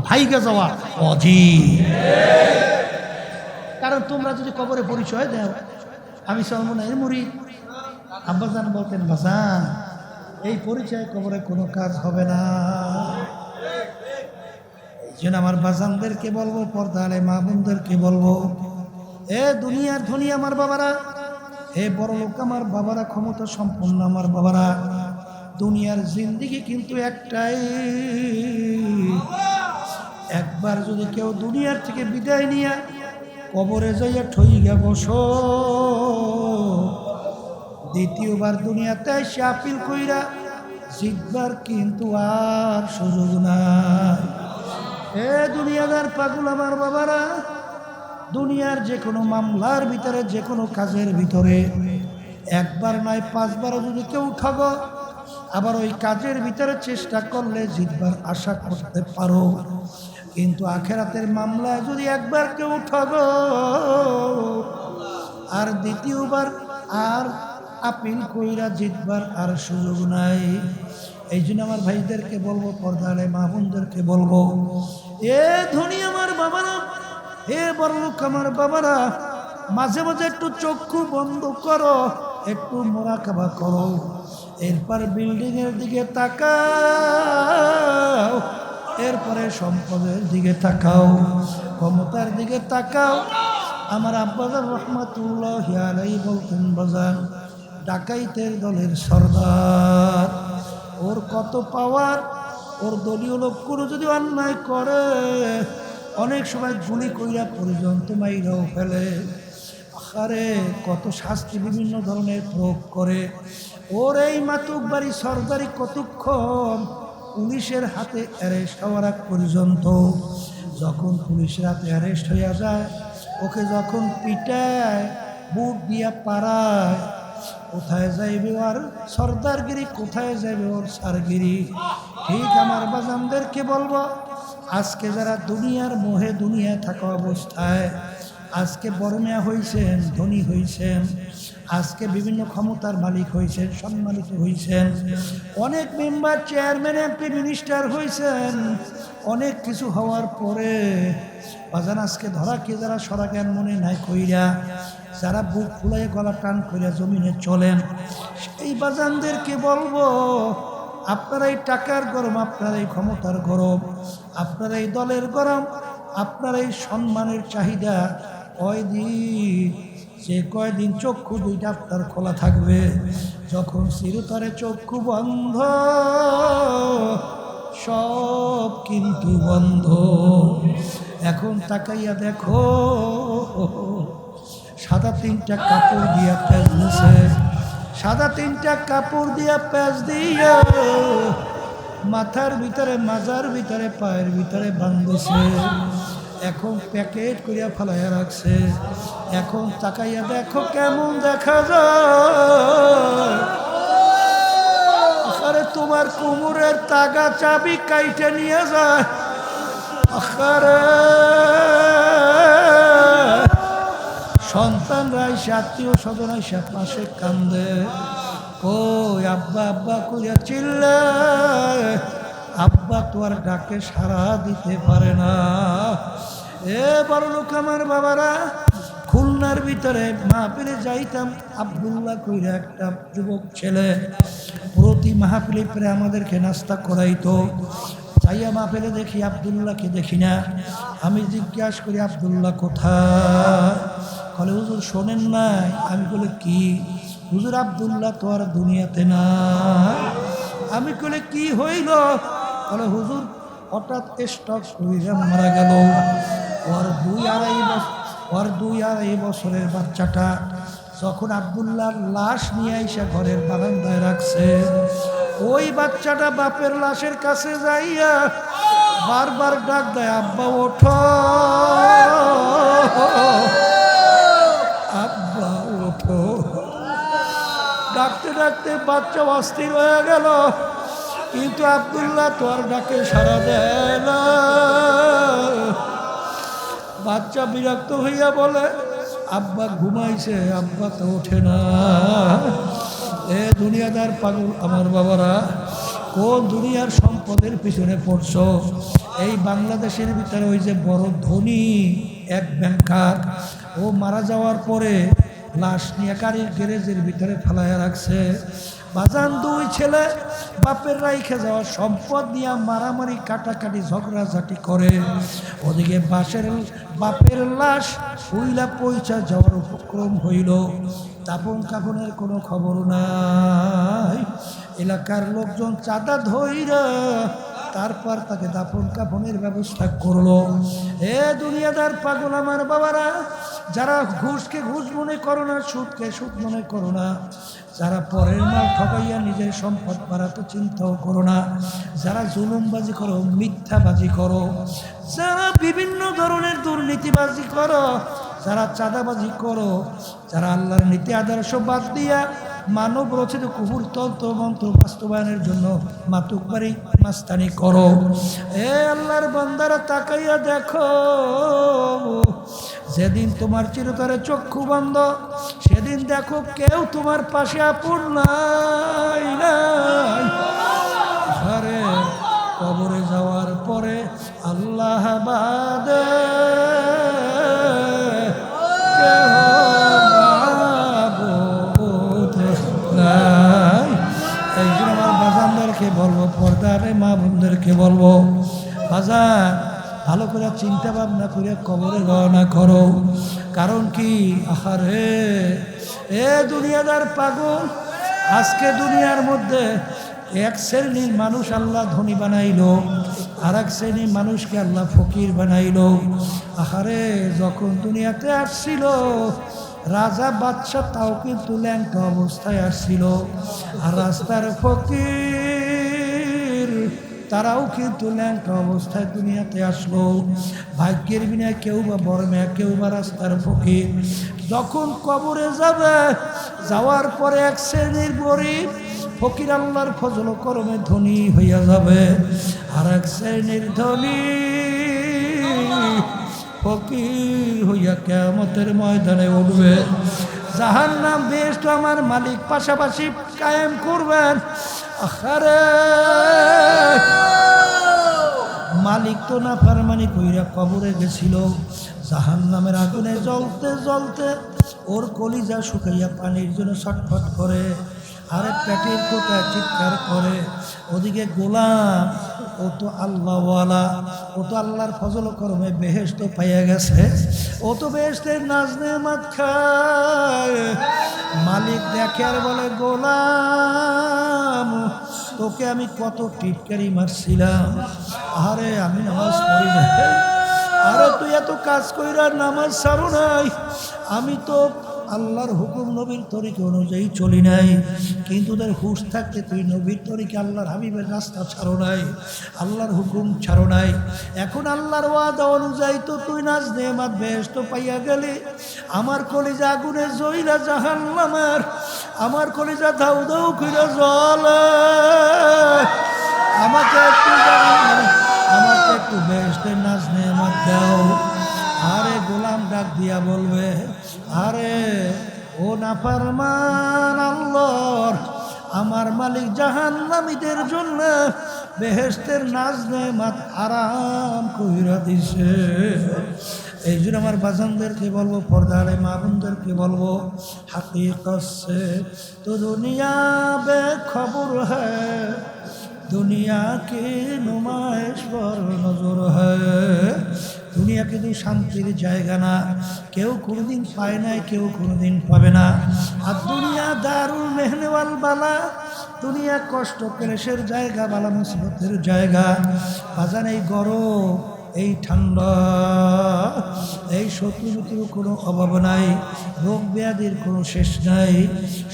ভাইগা যাওয়া অধীর। কারণ তোমরা যদি কবরে পরিচয় দাও আমি চরমনাইয়ের মুরিদ, আব্বাজান বলতেন বাজান এই পরিচয় কবরে কোনো কাজ হবে না। এই জন্য আমার বাজানদেরকে বলবো, পর্দালে মা বোনদেরকে বলবো, এ দুনিয়ার ধনী আমার বাবারা, এ বড় লোক আমার বাবারা, ক্ষমতা সম্পন্ন আমার বাবারা, দুনিয়ার জিন্দিগি কিন্তু একটাই। একবার যদি কেউ দুনিয়ার থেকে বিদায় নিয়ে কবরে যাইয়া ঠইগা বসো, দ্বিতীয়বার দুনিয়াতে এসে আপিল কইরা জিতবার কিন্তু আর সুযোগ নাই। এ দুনিয়াদার পাগল আমার বাবারা, দুনিয়ার যে কোনো মামলার ভিতরে, যে কোনো কাজের ভিতরে একবার নয় 5 বারও যদি কেউ ঠগ, আবার ওই কাজের ভিতরে চেষ্টা করলে জিতবার আশা করতে পারো। কিন্তু আখেরাতের মামলায় যদি একবার কেউ ঠগ আর দ্বিতীয়বার আর আপিল কইরা জিতবার আর সুযোগ নাই। এই জন্য আমার ভাইদেরকে বলবো, পর্দালে মা বোনদেরকে বলবো, এ ধনী আমার বাবারা, হে বড়লোক আমার বাবারা, মাঝে মাঝে একটু চক্ষু বন্ধ করো, একটু মোরাকাবা করো, এরপর বিল্ডিং এর দিকে তাকাও, এরপরে সম্পদের দিকে তাকাও, ক্ষমতার দিকে তাকাও। আমার আব্বাজান রহমাতুল্লাহি আলাইহি বলতেন, বাজান ডাকাইতের দলের সর্দার, ওর কত পাওয়ার, ওর দলীয় লোকগুলো যদি অন্যায় করে অনেক সময় গুলি কইরা পর্যন্ত মাইরাও ফেলে। আরে কত শাস্তি বিভিন্ন ধরনের প্রয়োগ করে। ওর এই মাতুক বাড়ি সরদারি কতক্ষণ পুলিশের হাতে অ্যারেস্ট হওয়ার আগ পর্যন্ত। যখন পুলিশের হাতে অ্যারেস্ট হইয়া যায়, ওকে যখন পিটায়, বুট দিয়া পাড়ায়, কোথায় যাইবে ওর সর্দারগিরি, কোথায় যাইবে ওর সারগিরি? ঠিক আমার বাজানদেরকে বলবো, আজকে যারা দুনিয়ার মোহে দুনিয়া থাকা অবস্থায় আজকে বড় মেয়া হয়েছেন, ধনী হয়েছেন, আজকে বিভিন্ন ক্ষমতার মালিক হয়েছেন, সম্মানিত হয়েছেন, অনেক মেম্বার, চেয়ারম্যান, এমপি, মিনিস্টার হয়েছেন, অনেক কিছু হওয়ার পরে বাজান আজকে ধরা কে যারা সরা জ্ঞান মনে নাই কইরা, যারা বুক ফুলাইয়া গলা টান কইরা জমিনে চলেন, সেই বাজানদেরকে বলবো, আপনারা এই টাকার গরম, আপনারা এই ক্ষমতার গরম, আপনারা এই দলের গরম, আপনারা এই সম্মানের চাহিদা কয়দিন, যে কয়দিন চক্ষু দুইটা আপনার খোলা থাকবে, যখন চিরতরে চক্ষু বন্ধ, সব কিন্তু বন্ধ। এখন তাকাইয়া দেখো, সাদা 3টা কাপড় দিয়া প্যাঁচ দিছে, সাদা 3টা কাপড় দিয়া প্যাঁচ দিয়া মাথার ভিতরে, মাজার ভিতরে, পায়ের ভিতরে বাঁধছে, এখন প্যাকেট করিয়া ফেলাইয়া রাখছে। এখন তাকাইয়া দেখো কেমন দেখা যায়। আরে তোমার কোমরের তাগা চাবি কাইটে নিয়ে যায়। আরে সন্তানরা এসে, আত্মীয় স্বজন এসে পাশে কান্দে, কই আব্বা আব্বা কইয়া চিল্লায়, আব্বা তো আর ডাকে সাড়া দিতে পারে না। এ বড় লোক আমার বাবারা, খুলনার ভিতরে মাহফিলে যাইতাম, আব্দুল্লাহ কইরা একটা যুবক ছেলে প্রতি মাহফিলে প্রায় আমাদেরকে নাস্তা করাইতো। যাইয়া মাহফিলে দেখি আব্দুল্লাহকে দেখি না। আমি জিজ্ঞাসা করি আব্দুল্লাহ কোথায়? বলে হুজুর শোনেন নাই? আমি বলে কি? হুজুর আব্দুল্লাহ তো আর দুনিয়াতে না। আমি বলে কি হইল? বলে হুজুর হঠাৎ স্ট্রোক হয়ে মারা গেল। ওর দুই আড়াই বছরের বাচ্চাটা যখন আব্দুল্লাহর লাশ নিয়ে এসে ঘরের বারান্দায় রাখছে, ওই বাচ্চাটা বাপের লাশের কাছে যাইয়া বারবার ডাক দেয়, আব্বা ওঠো, আব্বা ওঠো। ডাকতে ডাকতে বাচ্চা অস্থির হয়ে গেল, কিন্তু আব্দুল্লাহ তো আর ডাকে সাড়া দেয় না। বাচ্চা বিরক্ত হইয়া বলে, আব্বা ঘুমাইছে, আব্বা তো ওঠে না। এ দুনিয়াদার পাগল আমার বাবারা, কোন দুনিয়ার সম্পদের পিছনে পড়ছো? এই বাংলাদেশের ভিতরে ওই যে বড় ধনী এক ব্যাংকার, ও মারা যাওয়ার পরে লাশ নিয়ে গাড়ির গ্যারেজের ভিতরে ফেলাইয়া রাখছে। বাজান দুই ছেলে বাপের রাইখে যাওয়া সম্পদ নিয়ে মারামারি কাটাকাটি ঝগড়াঝাটি করে। ওদিকে বাপের লাশ উইলা পয়সা যাওয়ার উপক্রম হইল। দাফন কাফনের কোনো খবর নাই। এলাকার লোকজন চাঁদা ধইরা তারপর তাকে দাফন কাফনের ব্যবস্থা করলো। এ দুনিয়াদার পাগল আমার বাবারা, যারা ঘুষকে ঘুষ মনে করো না, সুদকে সুদ মনে করো না, যারা পরের মাল ঠকাইয়া নিজের সম্পদ বাড়াতে চিন্তাও করো না, যারা জুলুমবাজি করো, মিথ্যাবাজি করো, যারা বিভিন্ন ধরনের দুর্নীতিবাজি করো, যারা চাঁদাবাজি করো, যারা আল্লাহর নীতি আদর্শ বাদ দিয়া মানব রচিত কুহুর তন্ত্র মন্ত্র বাস্তবায়নের জন্য মাতুকবাড়ি মাস্তানি করো, এ আল্লাহর বান্দারা তাকাইয়া দেখো, যেদিন তোমার চিরতরে চক্ষু বন্ধ, সেদিন দেখো কেউ তোমার পাশে আপন নাই। আরে কবরে যাওয়ার পরে আল্লাহ বাদে এই জন্য আমার বাজানদেরকে বলবো, পর্দারে মা বোনদেরকে বলবো, বাজান ভালো করে চিন্তা ভাবনা করে কবরে রওনা করো। কারণ কি, আহারে এ দুনিয়াদার পাগল, আজকে দুনিয়ার মধ্যে এক শ্রেণীর মানুষ আল্লাহ ধনী বানাইলো, আর এক শ্রেণীর মানুষকে আল্লাহ ফকির বানাইলো। আহারে যখন দুনিয়াতে আসছিল রাজা বাদশা, তাও কিন্তু ল্যাংটা অবস্থায় আসছিল, আর রাস্তার ফকির তারাও কিন্তু ল্যাংটা অবস্থায় দুনিয়াতে আসলো। ভাগ্যের বিনা কেউ বা বড় মেয়ে, কেউ বা রাস্তার ফকির। যখন কবরে যাবে, যাওয়ার পরে এক শ্রেণীর গরিব ফকির আল্লাহর ফজল করমে ধনী হইয়া যাবে, আর এক শ্রেণীর ধনী ফকির হইয়া কিয়ামতের ময়দানে উঠবে। জাহান্নাম বেহেশত আমার মালিক পাশাপাশি কায়েম করবেন। আহারে মালিক তো না ফারমানি কইরা কবরে গেছিল, জাহান্নামের আগুনে জ্বলতে জ্বলতে ওর কলিজা শুকাইয়া পানির জন্য ছটফট করে, আরে পেটের কোথায় চিৎকার করে। ওদিকে গোলাম, ও তো আল্লাহওয়ালা, ও তো আল্লাহর ফজল করমে বেহেশত পাইয়া গেছে, ও তো বেহেশতের নাজ নেয়ামত খায়। মালিক দেখে আর বলে, গোলাম তোকে আমি কত টিটকারি মারছিলাম, আরে আমি নামাজ পড়ি না, আরে তুই এত কাজ কইরা নামাজ ছাড়ো নাই, আমি তো আল্লাহর হুকুম নবীর তরিকা অনুযায়ী চলি নাই, কিন্তু তোর হুশ থাকতে তুই নবীর তরিকা আল্লাহর হাবিবের রাস্তা ছাড়ো নাই, আল্লাহর হুকুম ছাড়ো নাই। এখন আল্লাহর ওয়াদা অনুযায়ী তো তুই নাজ নেয়ামত বেহেশত পাইয়া গেলি, আমার কলিজা আগুনে জ্বইলা জাহান্নামের, আমার কলিজা দাউ দাউ কইরা জ্বলে, আমাকে একটু বেহেশতের নাজ নেয়ামত দাও। আরে গোলাম ডাক দিয়া বলবে, আরে ও নাফরমান আল্লাহর, আমার মালিক জাহান্নামীদের জন্য বেহেশতের নাজ নেয়ামত আরাম কইরা দিছে। এই জন্য আমার বাজানদেরকে বলবো, পর্দারে মা বোনদেরকে বলবো, হাকিকত সে তো দুনিয়া বেখবর হ্যায়, দুনিয়া কে নুমাইশ পর নজর হয়। দুনিয়া কিন্তু শান্তির জায়গা না, কেউ কোনোদিন পায় নাই, কেউ কোনোদিন পাবে না। আর দুনিয়া দারুল মেহনে ওয়াল বালা, দুনিয়া কষ্ট ক্লেশের জায়গা, বালা মুসিবতের জায়গা। বাজান এই গরম, এই ঠান্ডা, এই শত্রুর কোনো অভাব নাই, রোগ ব্যাধির কোনো শেষ নাই।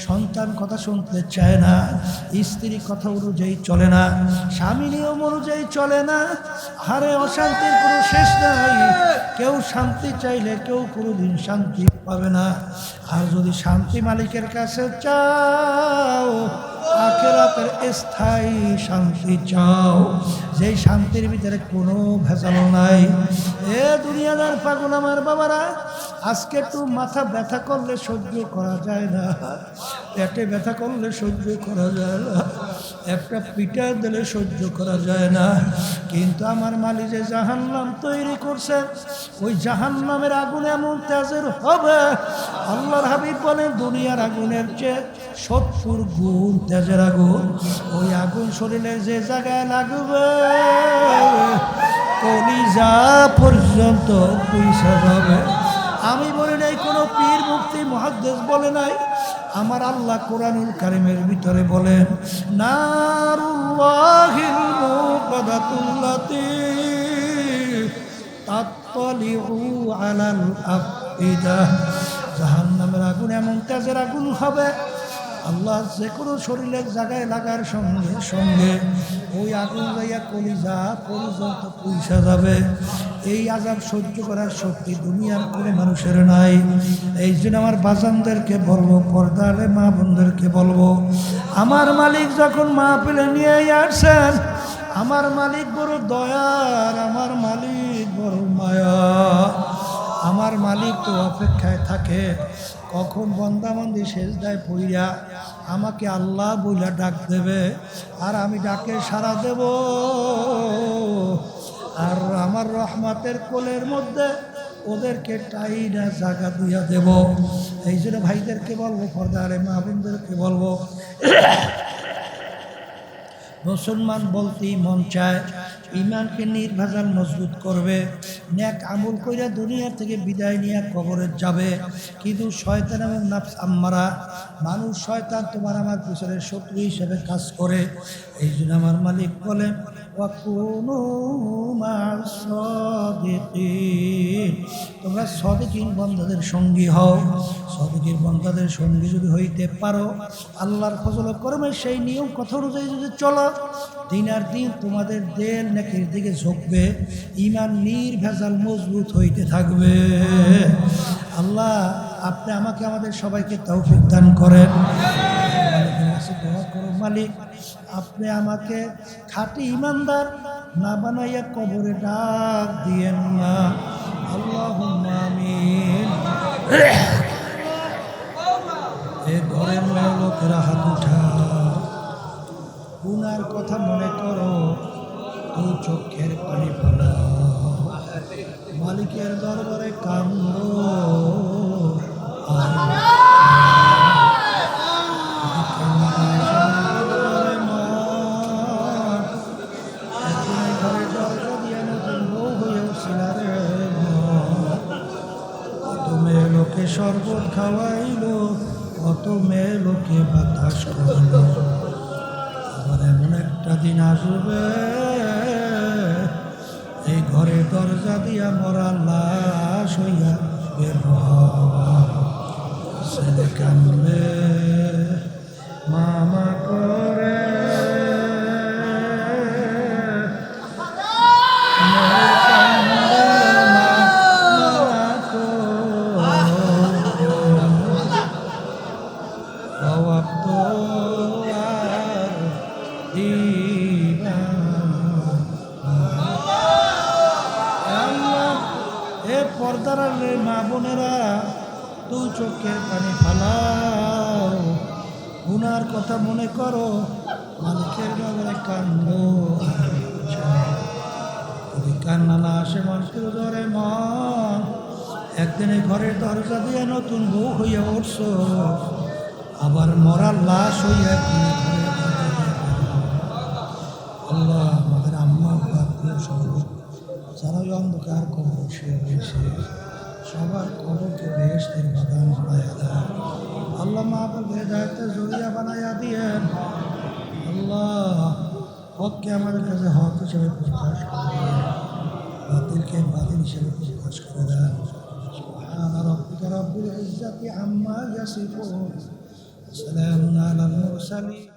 সন্তান কথা শুনতে চায় না, স্ত্রী কথা অনুযায়ী চলে না, স্বামী নিয়ম অনুযায়ী চলে না। হারে অশান্তির কোনো শেষ নাই। কেউ শান্তি চাইলে কেউ কোনোদিন শান্তি পাবে না। আর যদি শান্তি মালিকের কাছে চাও, আখিরাতের স্থায়ী শান্তি চাও, যেই শান্তির ভিতরে কোনো ভেজাল নাই। এ দুনিয়াদার পাগল আমার বাবারা, আজকে একটু মাথা ব্যথা করলে সহ্য করা যায় না, পেটে ব্যথা করলে সহ্য করা যায় না, একটা পিঠা দিলে সহ্য করা যায় না। কিন্তু আমার মালিক যে জাহান্নাম তৈরি করছে, ওই জাহান্নামের আগুন এমন তেজের হবে, আল্লাহর হাবিব বলেন দুনিয়ার আগুনের চেয়ে 70 গুণ তেজের আগুন। ওই আগুন শরীরে যে জায়গায় লাগবে, কলিজা পর্যন্ত পয়সা যাবে। আমি বলি নাই, কোনো পীর মুফতি মুহাদ্দিস বলে নাই, আমার আল্লাহ কোরআনুল কারীমের ভিতরে বলেন, নারুল্লাহিল মুকাদাতুল্লাতী তাত্তালিউ আলাল আফইদা। জাহান্নামের আগুন এমন তেজের আগুন হবে, আল্লাহ যে কোনো শরীরের জায়গায় লাগার সঙ্গে সঙ্গে ওই আগুন যাইয়া কলিজা পর্যন্ত পৌঁছা যাবে। এই আযাব সহ্য করার শক্তি দুনিয়ার কোনো মানুষের নাই। এই জন্য আমার বাজানদেরকে বলবো, পর্দারে মা বোনদেরকে বলবো, আমার মালিক যখন মাহফিলে নিয়ে আসছেন, আমার মালিক বড় দয়ার, আমার মালিক বড় মায়া। আমার মালিক তো অপেক্ষায় থাকে কখন বন্দাবন্দি সেজদায় পড়িয়া আমাকে আল্লাহ বইলা ডাক দেবে, আর আমি ডাকে সাড়া দেব, আর আমার রহমতের কোলের মধ্যে ওদেরকে টাইনা জায়গা দিয়া দেব। এই জন্য ভাইদেরকে বলবো, পর্দারে মা বোনদেরকে বলবো, মুসলমান বলতেই মন চায় ইমানকে নির্ভেজাল মজবুত করবে, নেক আমল কইরা দুনিয়া থেকে বিদায় নিয়ে কবরে যাবে। কিন্তু শয়তান এবং নাফস আম্মারা, মানুষ শয়তান তোমার আমার পিছনে শত্রু হিসেবে কাজ করে। এই জন্য আমার মালিক বলেন, ওয়াকুনু মা'আস সাদিকিন, তোমরা সাদিকিন বান্দাদের সঙ্গী হও। সাদিকিন বান্দাদের সঙ্গী যদি হইতে পারো, আল্লাহর ফজল করবে, সেই নিয়ম কথা অনুযায়ী যদি চলো, দিন আর দিন তোমাদের দিল নেকির দিকে ঝুঁকবে, ঈমান নির্ভেজাল মজবুত হইতে থাকবে। আল্লাহ আপনি আমাকে আমাদের সবাইকে তৌফিক দান করেন। দোয়া করো, মালিক আপনি আমাকে খাঁটি ঈমানদার না বানাইয়া কবরে ডাক দিয়েন না। আল্লাহুম্মা আমিন। এ ঘরের লোকেরা হাত উঠা, গুনার কথা মনে করো, দু চোখের পানি ফেলো, মালিকের দরবারে কান্দো। লোকে শরবত খাওয়াইলো, কত মেয়ে লোকে বাতাস করলো। আবার এমন একটা দিন আসবে, এই ঘরে দরজা দিয়া মরা লাশ হইয়া বের হওয়া। ছেলে কান্দে মামা করে, মা বোনেরা, দুই চোখের পানি ফালাও, গুনার কথা মনে করো, মালিকের ব্যাপারে কান্দো। যদি কান্না না আসে মানুষের ধরে মন, একদিনে ঘরের দরজা দিয়ে নতুন বউ হইয়া উঠছো, আবার মরার লাশ হইয়া একদিনে ঘরের দরজা দিয়ে। আল্লাহ আমাদের আম্মা বাপ্রিয় সবাই যারা ওই অন্ধকার কবর শুয়ে রয়েছে, সবার কবরকে বেহেশতের বাগান বানায়া দেন। আল্লাহ মা বাবার হেদায়েতের জরিয়া বানায়া দিয়েন। আল্লাহ হককে আমাদের কাছে হক হিসেবে প্রকাশ করে দেন, বাতিলকে বাতিল হিসেবে প্রকাশ করে দেন। সুবহান রাব্বিকা রাব্বিল ইজ্জাতি আম্মা ইয়াসিফুন, সালামুন আলাল মুরসালিন।